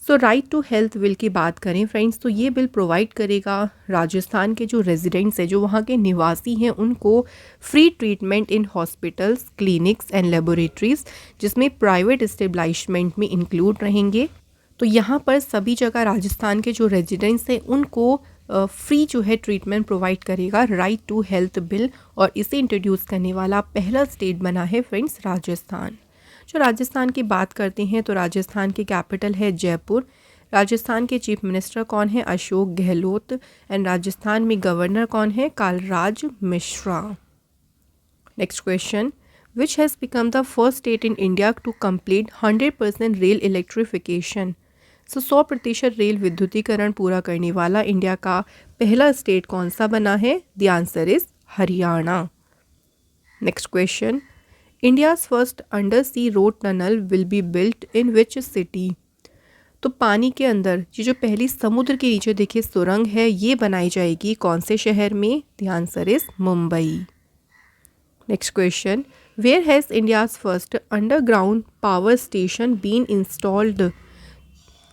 So right to health bill की बात करें फ्रेंड्स, तो ये बिल प्रोवाइड करेगा राजस्थान के जो रेजिडेंट्स हैं, जो वहाँ के निवासी हैं, उनको free treatment in hospitals, clinics and laboratories, जिसमें प्राइवेट एस्टेब्लिशमेंट में इंक्लूड रहेंगे। तो यहाँ पर सभी जगह राजस्थान के जो रेजिडेंट्स हैं उनको फ्री जो है ट्रीटमेंट प्रोवाइड करेगा राइट टू हेल्थ बिल, और इसे इंट्रोड्यूस करने वाला पहला स्टेट बना है फ्रेंड्स राजस्थान। जो राजस्थान की बात करते हैं तो राजस्थान की कैपिटल है जयपुर। राजस्थान के चीफ मिनिस्टर कौन है? अशोक गहलोत। एंड राजस्थान में गवर्नर कौन है? Kalraj Mishra. Next question, which has become the first state in India to complete 100% rail electrification? 100% rail विद्युतीकरण पूरा करने वाला इंडिया का पहला स्टेट कौन सा बना है? The answer is Haryana. Next question, India's first undersea road tunnel will be built in which city. तो पानी के अंदर ये जो पहली समुद्र के नीचे देखिए सुरंग है, ये बनाई जाएगी कौन से शहर में? The answer is Mumbai. Next question, where has India's first underground power station been installed.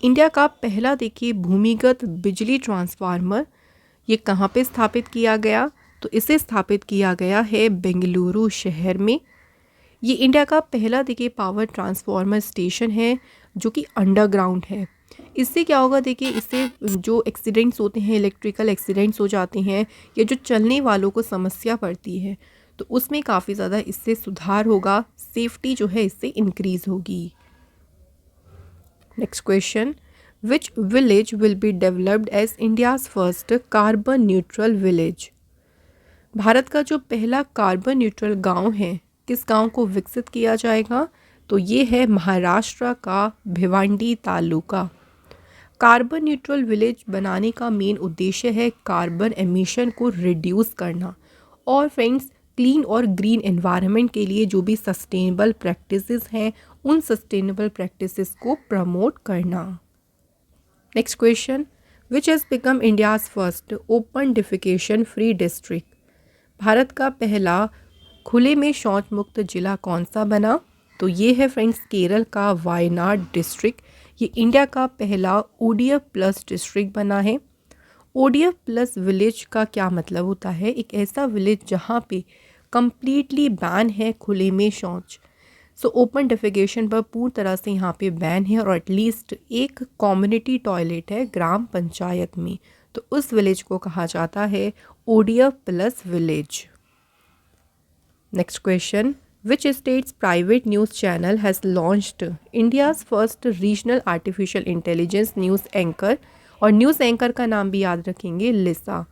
India का पहला देखिए भूमिगत बिजली ट्रांसफार्मर ये कहाँ पे स्थापित किया गया? तो इसे स्थापित किया गया है बेंगलुरु शहर में। ये इंडिया का पहला देखिए पावर ट्रांसफार्मर स्टेशन है जो कि अंडरग्राउंड है। इससे क्या होगा देखिए, इससे जो एक्सीडेंट्स होते हैं, इलेक्ट्रिकल एक्सीडेंट्स हो जाते हैं या जो चलने वालों को समस्या पड़ती है, तो उसमें काफ़ी ज़्यादा इससे सुधार होगा, सेफ्टी जो है इससे इंक्रीज़ होगी। Next question, which village will be developed as India's first carbon neutral village. Bharat का जो पहला कार्बन न्यूट्रल गांव है, किस गांव को विकसित किया जाएगा? तो ये है महाराष्ट्र का Bhiwandi taluka. Carbon neutral village बनाने का मेन उद्देश्य है कार्बन एमिशन को रिड्यूस करना और फ्रेंड्स क्लीन और ग्रीन एनवायरनमेंट के लिए जो भी सस्टेनेबल प्रैक्टिसेस हैं उन सस्टेनेबल प्रैक्टिसेस को प्रमोट करना। Next question, which has become India's first open defecation free district. Bharat का पहला खुले में शौच मुक्त जिला कौन सा बना? तो ये है फ्रेंड्स केरल का वायनाड डिस्ट्रिक्ट। ये इंडिया का पहला ODF प्लस डिस्ट्रिक्ट बना है। ODF प्लस विलेज का क्या मतलब होता है? एक ऐसा विलेज जहाँ पे कम्प्लीटली बैन है खुले में शौच। सो ओपन डिफिकेशन पर पूर्ण तरह से यहाँ पे बैन है और एटलीस्ट एक कम्युनिटी टॉयलेट है ग्राम पंचायत में, तो उस विलेज को कहा जाता है ODF plus village. Next question, which states private news channel has launched India's first regional artificial intelligence news anchor. और न्यूज़ एंकर का नाम भी याद रखेंगे, लिसा।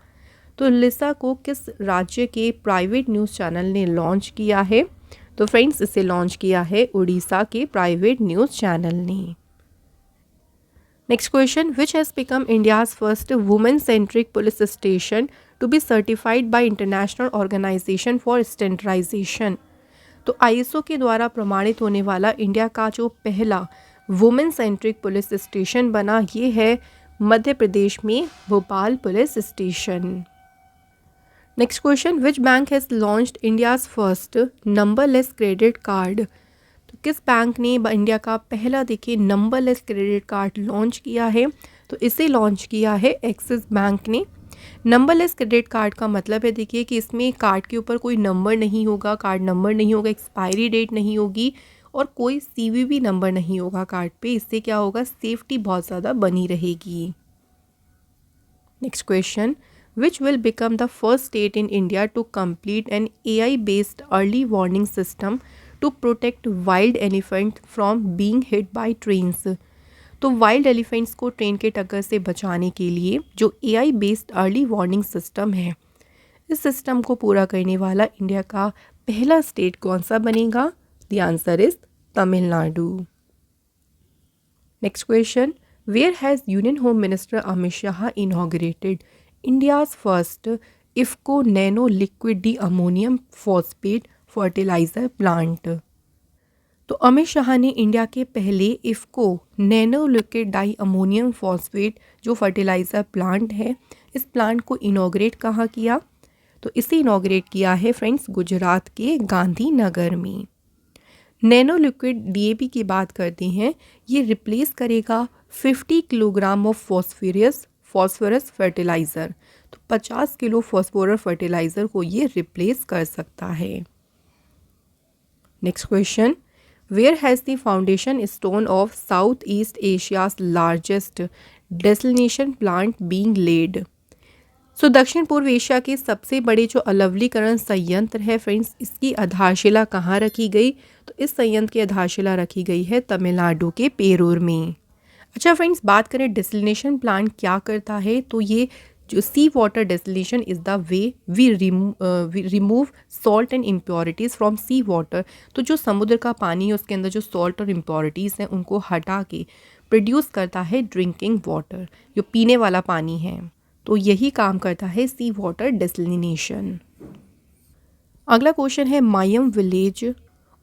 तो लिसा को किस राज्य के प्राइवेट न्यूज़ चैनल ने लॉन्च किया है? तो फ्रेंड्स इसे लॉन्च किया है उड़ीसा के प्राइवेट न्यूज़ चैनल ने। Next question, which has become India's first women centric police station to be certified by International Organization for Standardization. तो ISO के द्वारा प्रमाणित होने वाला इंडिया का जो पहला वुमेन सेंट्रिक पुलिस स्टेशन बना, ये है मध्य प्रदेश में Bhopal police station. Next question, which bank has launched India's first numberless credit card. तो किस बैंक ने इंडिया का पहला देखिए नंबरलेस क्रेडिट कार्ड लॉन्च किया है? तो इसे लॉन्च किया है एक्सिस बैंक ने। नंबरलेस क्रेडिट कार्ड का मतलब है देखिए कि इसमें कार्ड के ऊपर कोई नंबर नहीं होगा, कार्ड नंबर नहीं होगा, एक्सपायरी डेट नहीं होगी और कोई CVV नंबर नहीं होगा कार्ड पे। इससे क्या होगा, सेफ्टी बहुत ज़्यादा बनी रहेगी। Next question, which will become the first state in India to complete an AI based early warning system to protect wild elephant from being hit by trains. तो वाइल्ड एलिफेंट्स को ट्रेन के टक्कर से बचाने के लिए जो AI based early warning system है, इस सिस्टम को पूरा करने वाला इंडिया का पहला स्टेट कौन सा बनेगा? The answer is Tamil Nadu. Next question, where has union home minister Amit Shah inaugurated India's first IFFCO nano liquid di ammonium phosphate fertiliser plant. तो अमित शाह ने इंडिया के पहले IFFCO nano liquid di ammonium phosphate जो फर्टिलाइज़र प्लांट है, इस प्लांट को इनॉग्रेट कहाँ किया? तो इसे इनॉग्रेट किया है फ्रेंड्स गुजरात के गांधीनगर में। नैनो लिक्विड DAP की बात करते हैं, ये रिप्लेस करेगा 50 किलोग्राम ऑफ फॉस्फोरस फर्टिलाइज़र। तो 50 किलो फॉस्फोरस फर्टिलाइज़र को ये रिप्लेस कर सकता है। Next question, where has the foundation stone of south east Asia's largest desalination plant being laid. So दक्षिण पूर्व एशिया के सबसे बड़े जो अलवलीकरण संयंत्र है फ्रेंड्स, इसकी आधारशिला कहाँ रखी गई? तो इस संयंत्र की आधारशिला रखी गई है तमिलनाडु के पेरूर में। अच्छा फ्रेंड्स, बात करें डेसलिनेशन प्लांट क्या करता है, तो ये जो sea water desalination is the way we remove salt and impurities from sea water. तो जो समुद्र का पानी है उसके अंदर जो सॉल्ट और इम्प्योरिटीज़ हैं उनको हटा के प्रोड्यूस करता है ड्रिंकिंग वाटर, जो पीने वाला पानी है। तो यही काम करता है सी वाटर डेसलिनेशन। अगला क्वेश्चन है, Mayam village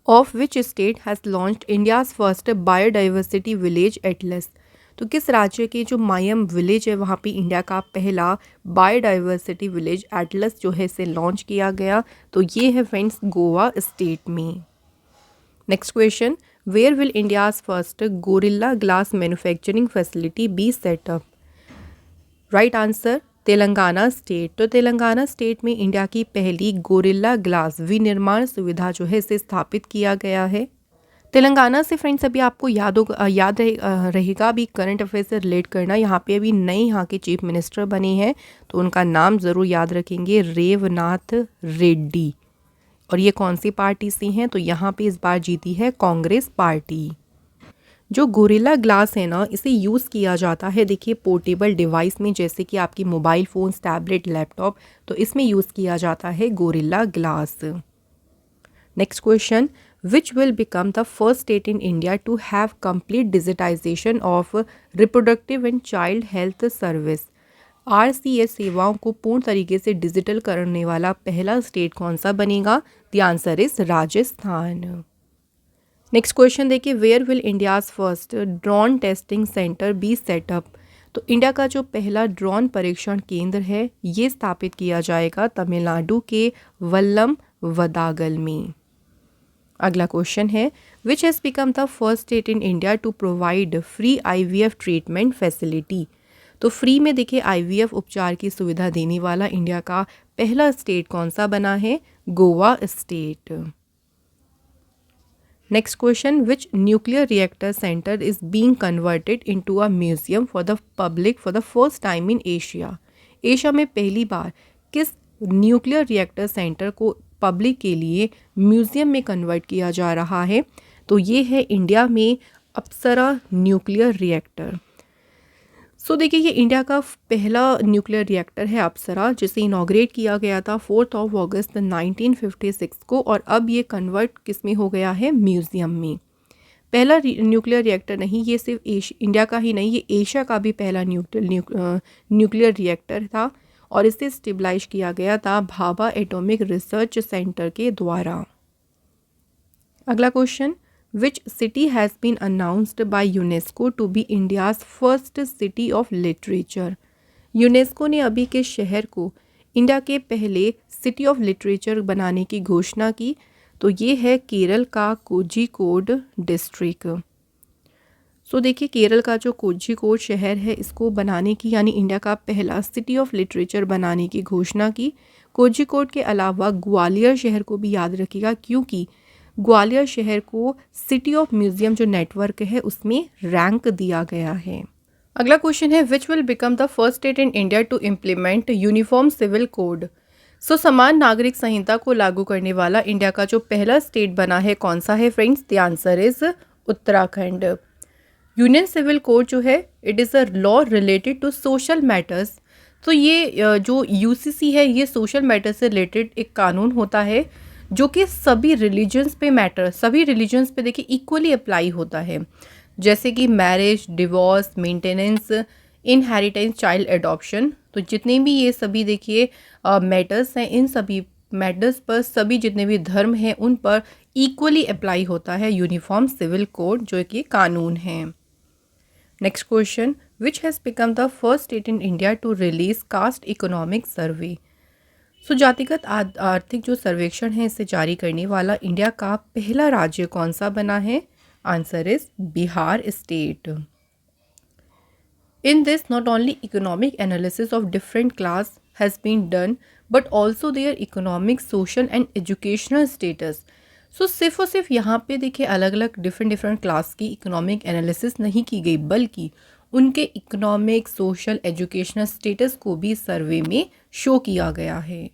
of which state has launched India's first biodiversity village atlas. तो किस राज्य के जो मायम विलेज है वहाँ पे इंडिया का पहला बायोडाइवर्सिटी विलेज एटलस जो है इसे लॉन्च किया गया, तो ये है फ्रेंड्स गोवा स्टेट में। Next question, where will India's first Gorilla Glass manufacturing facility be set up. Right answer Telangana state. तो तेलंगाना स्टेट में इंडिया की पहली गोरिल्ला ग्लास विनिर्माण सुविधा जो है इसे स्थापित किया गया है। तेलंगाना से फ्रेंड्स अभी आपको रहेगा अभी करंट अफेयर से रिलेट करना। यहाँ पे अभी नए यहाँ के चीफ मिनिस्टर बने हैं, तो उनका नाम ज़रूर याद रखेंगे, रेवनाथ रेड्डी। और ये कौन सी पार्टी से हैं, तो यहाँ पे इस बार जीती है कांग्रेस पार्टी। जो गोरिल्ला ग्लास है ना, इसे यूज़ किया जाता है देखिए पोर्टेबल डिवाइस में, जैसे कि आपकी मोबाइल फ़ोन्स, टैबलेट, लैपटॉप, तो इसमें यूज़ किया जाता है Gorilla Glass. Next question, which will become the first state in India to have complete digitisation of reproductive and child health service. RCS सेवाओं को पूर्ण तरीके से डिजिटल करने वाला पहला स्टेट कौन सा बनेगा? The answer is Rajasthan. Next question देखिए, where will India's first drone testing centre be set up. तो इंडिया का जो पहला ड्रोन परीक्षण केंद्र है ये स्थापित किया जाएगा तमिलनाडु के वल्लम वदागल में। अगला क्वेश्चन है, which has become the first state in India to provide free IVF treatment facility. तो फ्री में देखिए IVF उपचार की सुविधा देने वाला इंडिया का पहला स्टेट कौन सा बना है? Goa state. Next question, which nuclear reactor centre is being converted into a museum for the public for the first time in Asia. Asia में पहली बार किस न्यूक्लियर रिएक्टर सेंटर को पब्लिक के लिए म्यूजियम में कन्वर्ट किया जा रहा है? तो ये है इंडिया में अप्सरा न्यूक्लियर रिएक्टर। सो देखिए ये इंडिया का पहला न्यूक्लियर रिएक्टर है अप्सरा, जिसे इनॉग्रेट किया गया था 4 अगस्त 1956 को, और अब ये कन्वर्ट किस में हो गया है? म्यूज़ियम में। पहला न्यूक्लियर रिएक्टर नहीं, ये सिर्फ इंडिया का ही नहीं, ये एशिया का भी पहला न्यूक्लियर रिएक्टर था, और इसे स्टेबलाइज किया गया था भाभा एटॉमिक रिसर्च सेंटर के द्वारा। अगला question, which city has been announced by UNESCO to be India's first city of literature। UNESCO ने अभी के शहर को इंडिया के पहले सिटी ऑफ लिटरेचर बनाने की घोषणा की, तो ये है केरल का कोझिकोड डिस्ट्रिक्ट। सो देखिए केरल का जो कोझिकोड शहर है इसको बनाने की, यानी इंडिया का पहला सिटी ऑफ लिटरेचर बनाने की घोषणा की। कोझिकोड के अलावा ग्वालियर शहर को भी याद रखिएगा, क्योंकि ग्वालियर शहर को सिटी ऑफ म्यूजियम जो नेटवर्क है उसमें रैंक दिया गया है। अगला क्वेश्चन है, which will become the first state in India to implement uniform civil code. So समान नागरिक संहिता को लागू करने वाला इंडिया का जो पहला स्टेट बना है कौन सा है friends? The answer is Uttarakhand. Union civil code जो है it is a law related to social matters. तो ये जो UCC है ये सोशल मैटर से रिलेटेड एक कानून होता है जो कि सभी रिलीजन्स पे सभी रिलीजन्स पे देखिए इक्वली अप्लाई होता है, जैसे कि marriage, divorce, maintenance, inheritance, child adoption. तो जितने भी ये सभी देखिए मैटर्स हैं, इन सभी मैटर्स पर सभी जितने भी धर्म हैं उन पर इक्वली अप्लाई होता है यूनिफॉर्म सिविल कोड जो कि कानून है। Next question, which has become the first state in India to release caste economic survey. So जातिगत आर्थिक जो सर्वेक्षण है इसे जारी करने वाला इंडिया का पहला राज्य कौन सा बना है? Answer is Bihar state. In this not only economic analysis of different class has been done but also their economic, social and educational status. So सिर्फ और सिर्फ यहाँ पे देखिए अलग अलग डिफरेंट क्लास की इकोनॉमिक एनालिसिस नहीं की गई, बल्कि उनके इकोनॉमिक, सोशल, एजुकेशनल स्टेटस को भी सर्वे में शो किया गया है।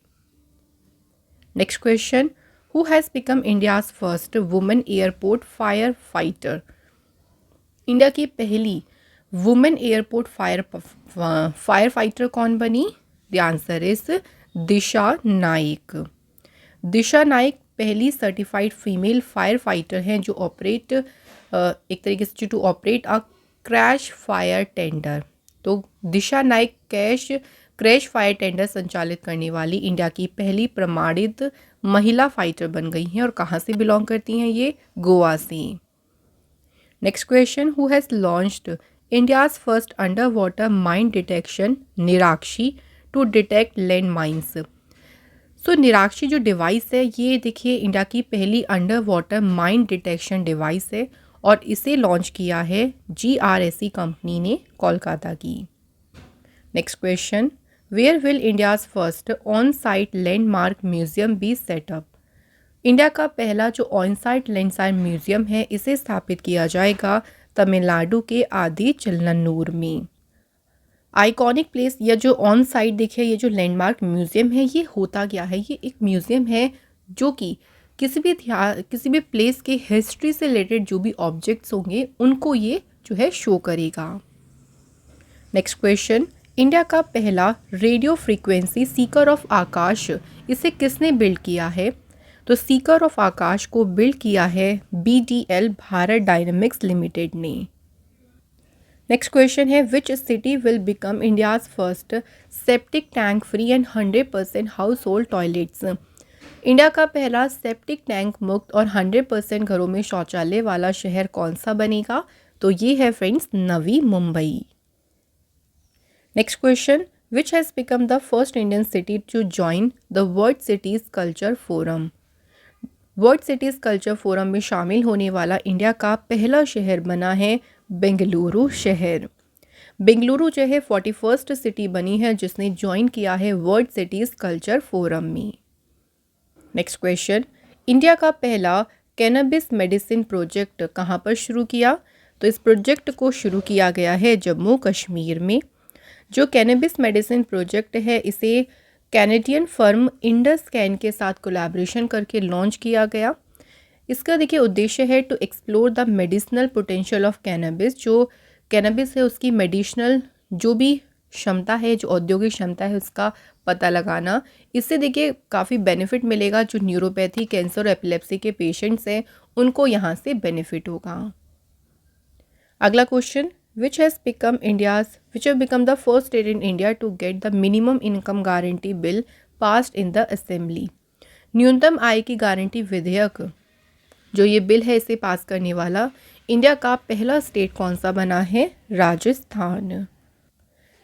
Next question, who has become India's first women airport fire fighter. India की पहली वुमेन एयरपोर्ट फायर फाइटर कौन बनी? द आंसर इज दिशा नाइक। दिशा नाइक पहली सर्टिफाइड फीमेल फायर फाइटर हैं जो ऑपरेट एक तरीके से to operate a crash fire tender. तो Disha Naik crash crash fire tender संचालित करने वाली इंडिया की पहली प्रमाणित महिला फाइटर बन गई हैं और कहाँ से बिलोंग करती हैं ये? गोवा से। Next question, who has launched India's first under water mine detection Nirakshi to detect land mines? So Nirakshi जो डिवाइस है ये देखिए इंडिया की पहली under water mine detection device है और इसे लॉन्च किया है GRSE कंपनी ने कोलकाता की। Next question, where will India's first on site landmark museum be set up? India का पहला जो ऑन साइट लैंडमार्क म्यूजियम है इसे स्थापित किया जाएगा तमिलनाडु के आदि चिल्लन्नूर में। आइकॉनिक प्लेस या जो ऑन साइट देखिए ये जो लैंडमार्क म्यूजियम है ये होता क्या है? ये एक म्यूजियम है जो कि किसी भी प्लेस के हिस्ट्री से रिलेटेड जो भी ऑब्जेक्ट्स होंगे उनको ये जो है शो करेगा। नेक्स्ट क्वेश्चन, इंडिया का पहला रेडियो फ्रीक्वेंसी सीकर ऑफ आकाश इसे किसने बिल्ड किया है? तो सीकर ऑफ आकाश को बिल्ड किया है BDL भारत डायनेमिक्स लिमिटेड ने। नेक्स्ट क्वेश्चन है, which city will become India's first septic tank free and 100% house hold toilets? India का पहला सेप्टिक टैंक मुक्त और 100% घरों में शौचालय वाला शहर कौन सा बनेगा? तो ये है friends Navi Mumbai. Next question, which has become the first Indian city to join the World Cities Culture Forum? World Cities Culture Forum में शामिल होने वाला इंडिया का पहला शहर बना है बेंगलुरु शहर। बेंगलुरु जो है 41st सिटी बनी है जिसने ज्वाइन किया है वर्ल्ड सिटीज़ कल्चर फोरम में। नेक्स्ट क्वेश्चन, इंडिया का पहला कैनबिस मेडिसिन प्रोजेक्ट कहाँ पर शुरू किया? तो इस प्रोजेक्ट को शुरू किया गया है जम्मू कश्मीर में। जो कैनबिस मेडिसिन प्रोजेक्ट है इसे कैनेडियन फर्म इंडसकैन के साथ कोलैबोरेशन करके लॉन्च किया गया। इसका देखिए उद्देश्य है to explore the medicinal potential of cannabis. जो कैनबिस है उसकी मेडिसिनल जो भी क्षमता है, जो औद्योगिक क्षमता है उसका पता लगाना। इससे देखिए काफ़ी बेनिफिट मिलेगा। जो न्यूरोपैथी, कैंसर और एपिलेप्सी के पेशेंट्स हैं उनको यहाँ से बेनिफिट होगा। अगला question, which have become the first state in India to get the minimum income guarantee bill passed in the assembly? न्यूनतम आय की गारंटी विधेयक जो ये बिल है इसे पास करने वाला इंडिया का पहला स्टेट कौन सा बना है? Rajasthan.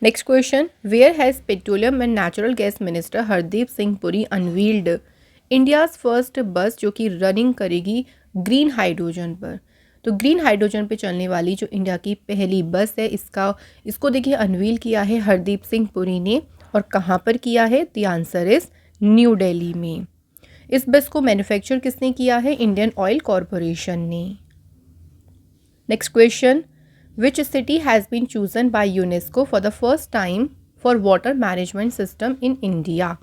Next question, where has petroleum and natural gas minister Hardeep Singh Puri unveiled India's first bus जो कि रनिंग करेगी ग्रीन हाइड्रोजन पर? तो ग्रीन हाइड्रोजन पे चलने वाली जो इंडिया की पहली बस है इसको देखिए अनवील किया है हरदीप सिंह पुरी ने। और कहाँ पर किया है? The answer is New Delhi में। इस बस को मैन्युफैक्चर किसने किया है? इंडियन ऑयल कॉरपोरेशन ने। Next question, which city has been chosen by UNESCO for the first time for water management system in India?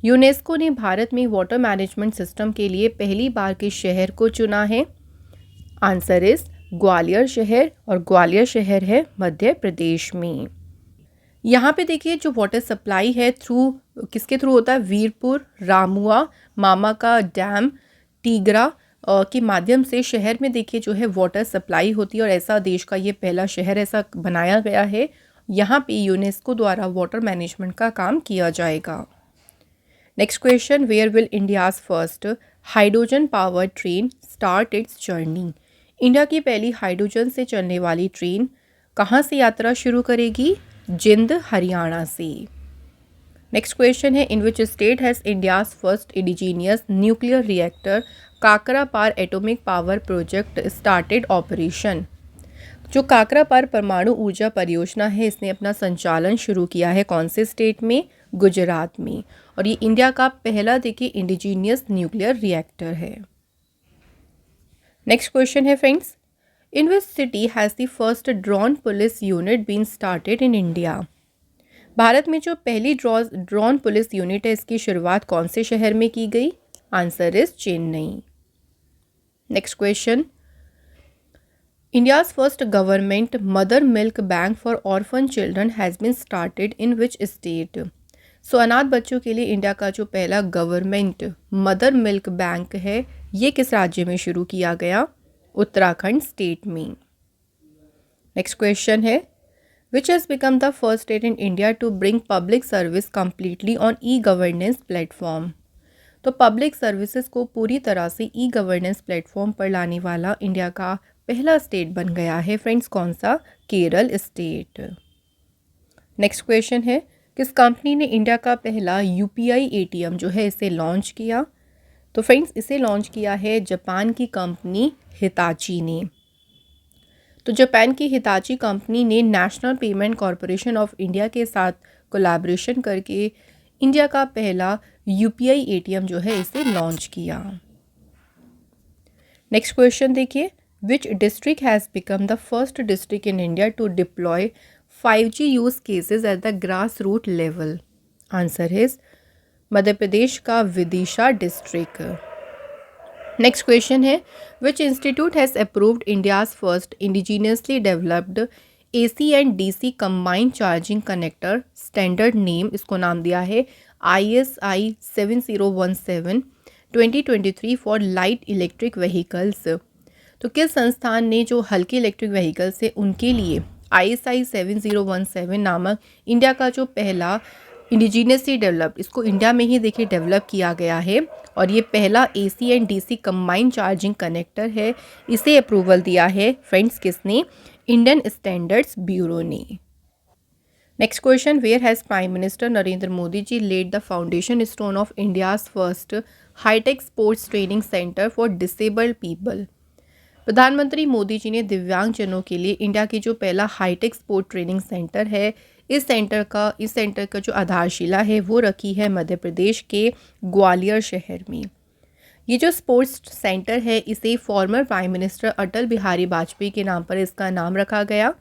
UNESCO ने भारत में वाटर मैनेजमेंट सिस्टम के लिए पहली बार के शहर को चुना है। आंसर इज ग्वालियर शहर और ग्वालियर शहर है मध्य प्रदेश में। यहाँ पे देखिए जो वाटर सप्लाई है किसके थ्रू होता है? वीरपुर, रामुआ, मामा का डैम, टीगरा के माध्यम से शहर में देखिए जो है वाटर सप्लाई होती है और ऐसा देश का ये पहला शहर ऐसा बनाया गया है। यहाँ पे यूनेस्को द्वारा वाटर मैनेजमेंट का काम किया जाएगा। Next question, where will India's first hydrogen power train start its journey? India की पहली हाइड्रोजन से चलने वाली ट्रेन कहाँ से यात्रा शुरू करेगी? जिंद, हरियाणा से। नेक्स्ट क्वेश्चन है, in which state has India's first indigenous nuclear reactor Kakrapar atomic power project started operation? जो काकरापार परमाणु ऊर्जा परियोजना है इसने अपना संचालन शुरू किया है कौन से स्टेट में? गुजरात में। और ये इंडिया का पहला देखिए इंडिजीनियस न्यूक्लियर रिएक्टर है। नेक्स्ट क्वेश्चन है friends, in which city has the first drone police unit been started in India? Bharat में जो पहली ड्रोन पुलिस यूनिट है इसकी शुरुआत कौन से शहर में की गई? Answer is Chennai. Next question, India's first government mother milk bank for orphan children has been started in which state? So अनाथ बच्चों के लिए इंडिया का जो पहला गवर्नमेंट मदर मिल्क बैंक है ये किस राज्य में शुरू किया गया? उत्तराखंड स्टेट में। नेक्स्ट क्वेश्चन है, which has become the first state in India to bring public service completely on e-governance platform। तो पब्लिक सर्विसेज को पूरी तरह से ई गवर्नेंस प्लेटफॉर्म पर लाने वाला इंडिया का पहला स्टेट बन गया है फ्रेंड्स। कौन सा? केरल स्टेट। नेक्स्ट क्वेश्चन है, किस कंपनी ने इंडिया का पहला यूपीआई एटीएम जो है इसे लॉन्च किया? तो फ्रेंड्स इसे लॉन्च किया है जापान की कंपनी हिताची ने। तो जापान की हिताची कंपनी ने national payment corporation of India के साथ कोलैबोरेशन करके इंडिया का पहला यूपीआई एटीएम जो है इसे लॉन्च किया। नेक्स्ट क्वेश्चन देखिए, which district has become the first district in India to deploy 5G use cases at the grass root level? Answer is Madhya Pradesh का विदिशा डिस्ट्रिक्ट। नेक्स्ट क्वेश्चन है, which institute has approved India's first indigenously developed AC and DC combined charging connector standard name, इसको नाम दिया है ISI 7017 2023 for light electric vehicles. तो किस संस्थान ने जो हल्के इलेक्ट्रिक व्हीकल्स है उनके लिए ISI 7017 नामक इंडिया का जो पहला इंडिजीनियसली डेवलप, इसको इंडिया में ही देखिए डेवलप किया गया है और ये पहला AC and DC combined charging connector है, इसे अप्रूवल दिया है फ्रेंड्स किसने? इंडियन स्टैंडर्ड्स ब्यूरो ने। Next question, where has prime minister Narendra Modi ji laid the foundation stone of India's first high tech sports training centre for disabled people? प्रधानमंत्री मोदी जी ने दिव्यांगजनों के लिए इंडिया की जो पहला हाईटेक स्पोर्ट ट्रेनिंग सेंटर है, इस सेंटर का जो आधारशिला है वो रखी है मध्य प्रदेश के ग्वालियर शहर में। ये जो स्पोर्ट्स सेंटर है इसे former prime minister Atal Bihari Vajpayee के नाम पर इसका नाम रखा गया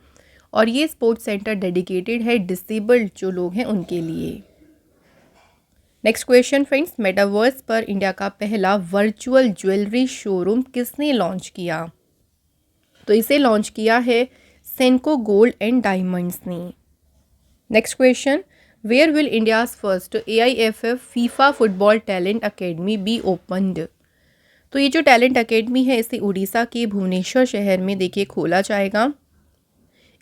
और ये स्पोर्ट्स सेंटर डेडिकेटेड है डिसेबल्ड जो लोग हैं उनके लिए। नेक्स्ट क्वेश्चन फ्रेंड्स, मेटावर्स पर इंडिया का पहला वर्चुअल ज्वेलरी शोरूम किसने लॉन्च किया? तो इसे लॉन्च किया है सेंको गोल्ड एंड डायमंड्स ने। Next question, where will India's first AIFF FIFA football talent academy be opened? तो ये जो टैलेंट अकेडमी है इसे उड़ीसा के भुवनेश्वर शहर में देखिए खोला जाएगा।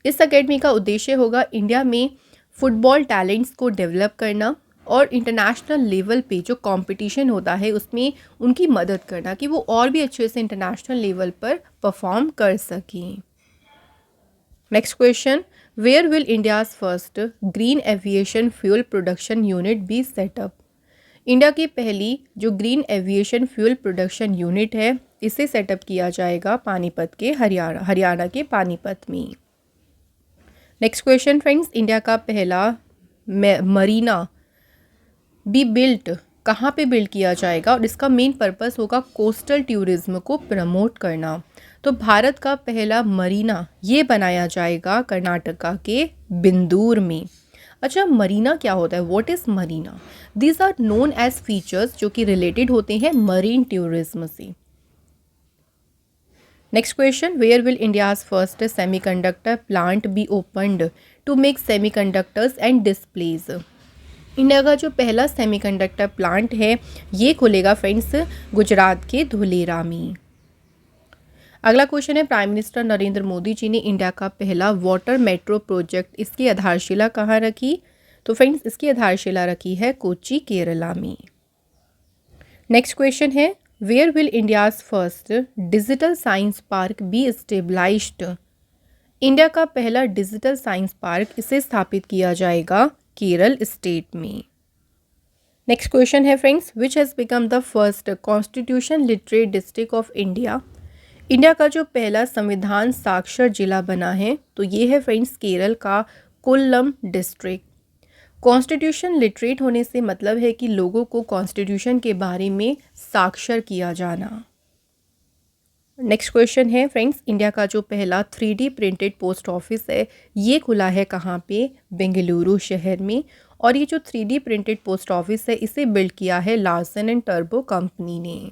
इस अकेडमी का उद्देश्य होगा इंडिया में फुटबॉल टैलेंट्स को डेवलप करना और इंटरनेशनल लेवल पे जो कंपटीशन होता है उसमें उनकी मदद करना कि वो और भी अच्छे से इंटरनेशनल लेवल पर परफॉर्म कर सकें। Next question, where will India's first green aviation fuel production unit be set up? India की पहली जो green aviation fuel production unit है इसे सेटअप किया जाएगा पानीपत के हरियाणा के पानीपत में। नेक्स्ट क्वेश्चन फ्रेंड्स, इंडिया का पहला मरीना बी बिल्ट कहाँ पे बिल्ड किया जाएगा और इसका मेन पर्पस होगा कोस्टल टूरिज्म को प्रमोट करना। तो भारत का पहला मरीना ये बनाया जाएगा कर्नाटका के बिंदूर में। अच्छा, मरीना क्या होता है? What is marina? These are known as features जो कि रिलेटेड होते हैं मरीन टूरिज्म से। Next question, where will India's first semiconductor plant be opened to make semiconductors and displays? India का जो पहला सेमीकंडक्टर प्लांट है ये खुलेगा फ्रेंड्स गुजरात के धुलेरा में। अगला क्वेश्चन है, प्राइम मिनिस्टर नरेंद्र मोदी जी ने इंडिया का पहला वाटर मेट्रो प्रोजेक्ट इसकी आधारशिला कहाँ रखी? तो फ्रेंड्स इसकी आधारशिला रखी है कोच्चि केरला में। नेक्स्ट क्वेश्चन है, where will India's first digital science park be stabilized? India का पहला डिजिटल साइंस पार्क इसे स्थापित किया जाएगा केरल स्टेट में। नेक्स्ट क्वेश्चन है friends, which has become the first constitution literate district of India? India का जो पहला संविधान साक्षर जिला बना है तो ये है फ्रेंड्स केरल का कोल्लम डिस्ट्रिक्ट। कॉन्स्टिट्यूशन लिटरेट होने से मतलब है कि लोगों को कॉन्स्टिट्यूशन के बारे में साक्षर किया जाना। नेक्स्ट क्वेश्चन है फ्रेंड्स, इंडिया का जो पहला 3D प्रिंटेड पोस्ट ऑफिस है ये खुला है कहाँ पे? बेंगलुरु शहर में। और ये जो 3D प्रिंटेड पोस्ट ऑफिस है इसे बिल्ड किया है लार्सन एंड टर्बो कंपनी ने।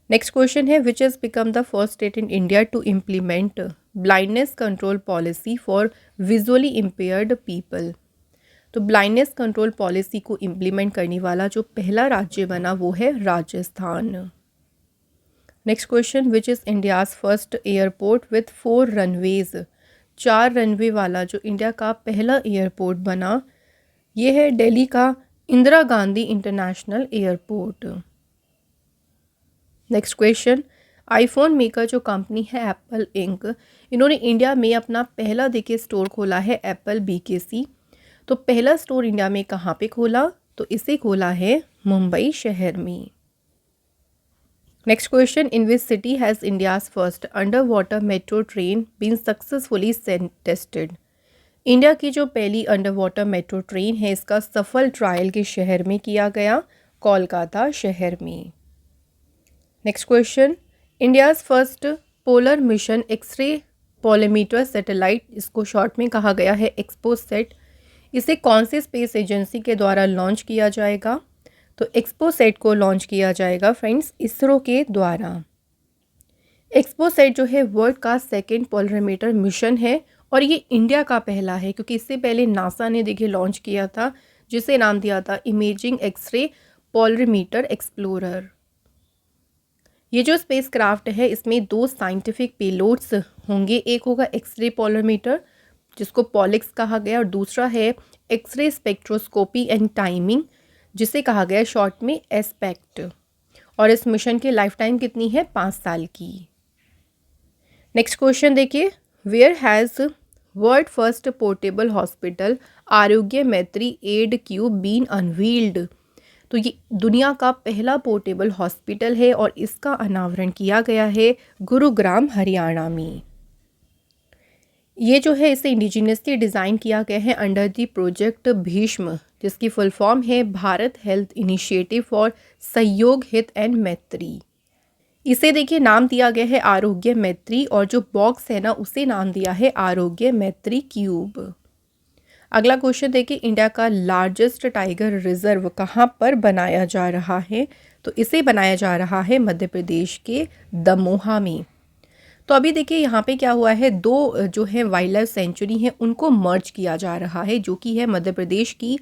नेक्स्ट क्वेश्चन है, which has become the first state in India to implement blindness control policy for visually impaired people? तो ब्लाइंडनेस कंट्रोल पॉलिसी को इम्प्लीमेंट करने वाला जो पहला राज्य बना वो है Rajasthan. Next question, which is India's first airport with 4 runways? 4 runway वाला जो इंडिया का पहला एयरपोर्ट बना, ये है दिल्ली का Indira Gandhi international airport. Next question, iPhone maker जो कंपनी है एप्पल इंक, इन्होंने इंडिया में अपना पहला देखिए स्टोर खोला है एप्पल BKC। तो पहला स्टोर इंडिया में कहाँ पे खोला, तो इसे खोला है मुंबई शहर में। Next question, in which city has India's first under water metro train been successfully tested. India की जो पहली अंडर वाटर मेट्रो ट्रेन है, इसका सफल ट्रायल के शहर में किया गया, कोलकाता शहर में। Next question, India's first polar mission X-ray polarimeter satellite, इसको शॉर्ट में कहा गया है एक्सपोसेट, इसे कौन से स्पेस एजेंसी के द्वारा लॉन्च किया जाएगा, तो एक्सपोसेट को लॉन्च किया जाएगा फ्रेंड्स इसरो के द्वारा। एक्सपोसेट जो है वर्ल्ड का सेकेंड पोलरीमीटर मिशन है और ये इंडिया का पहला है, क्योंकि इससे पहले नासा ने देखिए लॉन्च किया था, जिसे नाम दिया था इमेजिंग एक्सरे पोलरीमीटर एक्सप्लोरर। ये जो स्पेस क्राफ्ट है, इसमें 2 साइंटिफिक पेलोड्स होंगे, एक होगा एक्सरे पोलरीमीटर जिसको पॉलिक्स कहा गया, और दूसरा है एक्सरे स्पेक्ट्रोस्कोपी एंड टाइमिंग, जिसे कहा गया शॉर्ट में एस्पेक्ट। और इस मिशन की लाइफ टाइम कितनी है, 5 साल की। नेक्स्ट क्वेश्चन देखिए, where has world first portable hospital Aarogya Maitri add cube been unveiled. तो ये दुनिया का पहला पोर्टेबल हॉस्पिटल है और इसका अनावरण किया गया है गुरुग्राम हरियाणा में। ये जो है इसे इंडिजिनियसली डिज़ाइन किया गया है अंडर दी प्रोजेक्ट भीष्म, जिसकी फुल फॉर्म है भारत हेल्थ इनिशिएटिव फॉर सहयोग हित एंड मैत्री। इसे देखिए नाम दिया गया है आरोग्य मैत्री, और जो बॉक्स है ना उसे नाम दिया है आरोग्य मैत्री क्यूब। अगला क्वेश्चन देखिए, इंडिया का लार्जेस्ट टाइगर रिजर्व कहाँ पर बनाया जा रहा है, तो इसे बनाया जा रहा है मध्य प्रदेश के दमोहा में। तो अभी देखिए यहाँ पे क्या हुआ है, 2 जो है वाइल्ड लाइफ सेंचुरी हैं उनको मर्ज किया जा रहा है, जो कि है मध्य प्रदेश की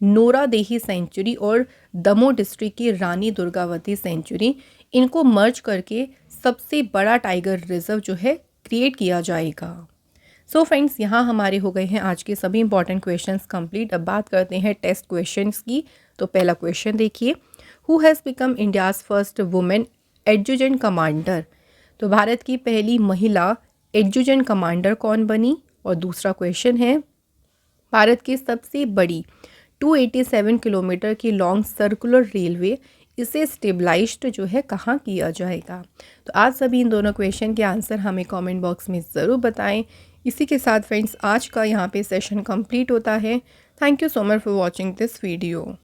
नोरादेही सेंचुरी और दमोह डिस्ट्रिक्ट की रानी दुर्गावती सेंचुरी। इनको मर्ज करके सबसे बड़ा टाइगर रिजर्व जो है क्रिएट किया जाएगा। सो फ्रेंड्स, यहाँ हमारे हो गए हैं आज के सभी इंपॉर्टेंट क्वेश्चंस कंप्लीट। अब बात करते हैं टेस्ट क्वेश्चंस की। तो पहला क्वेश्चन देखिए, who has become India's first women adjutant commander. तो भारत की पहली महिला एडजुटेंट कमांडर कौन बनी। और दूसरा क्वेश्चन है, भारत की सबसे बड़ी 287 किलोमीटर की लॉन्ग सर्कुलर रेलवे, इसे स्टेबलाइज्ड जो है कहाँ किया जाएगा। तो आज सभी इन दोनों क्वेश्चन के आंसर हमें कमेंट बॉक्स में ज़रूर बताएं। इसी के साथ फ्रेंड्स आज का यहाँ पे सेशन कंप्लीट होता है। Thank you so much for watching this video.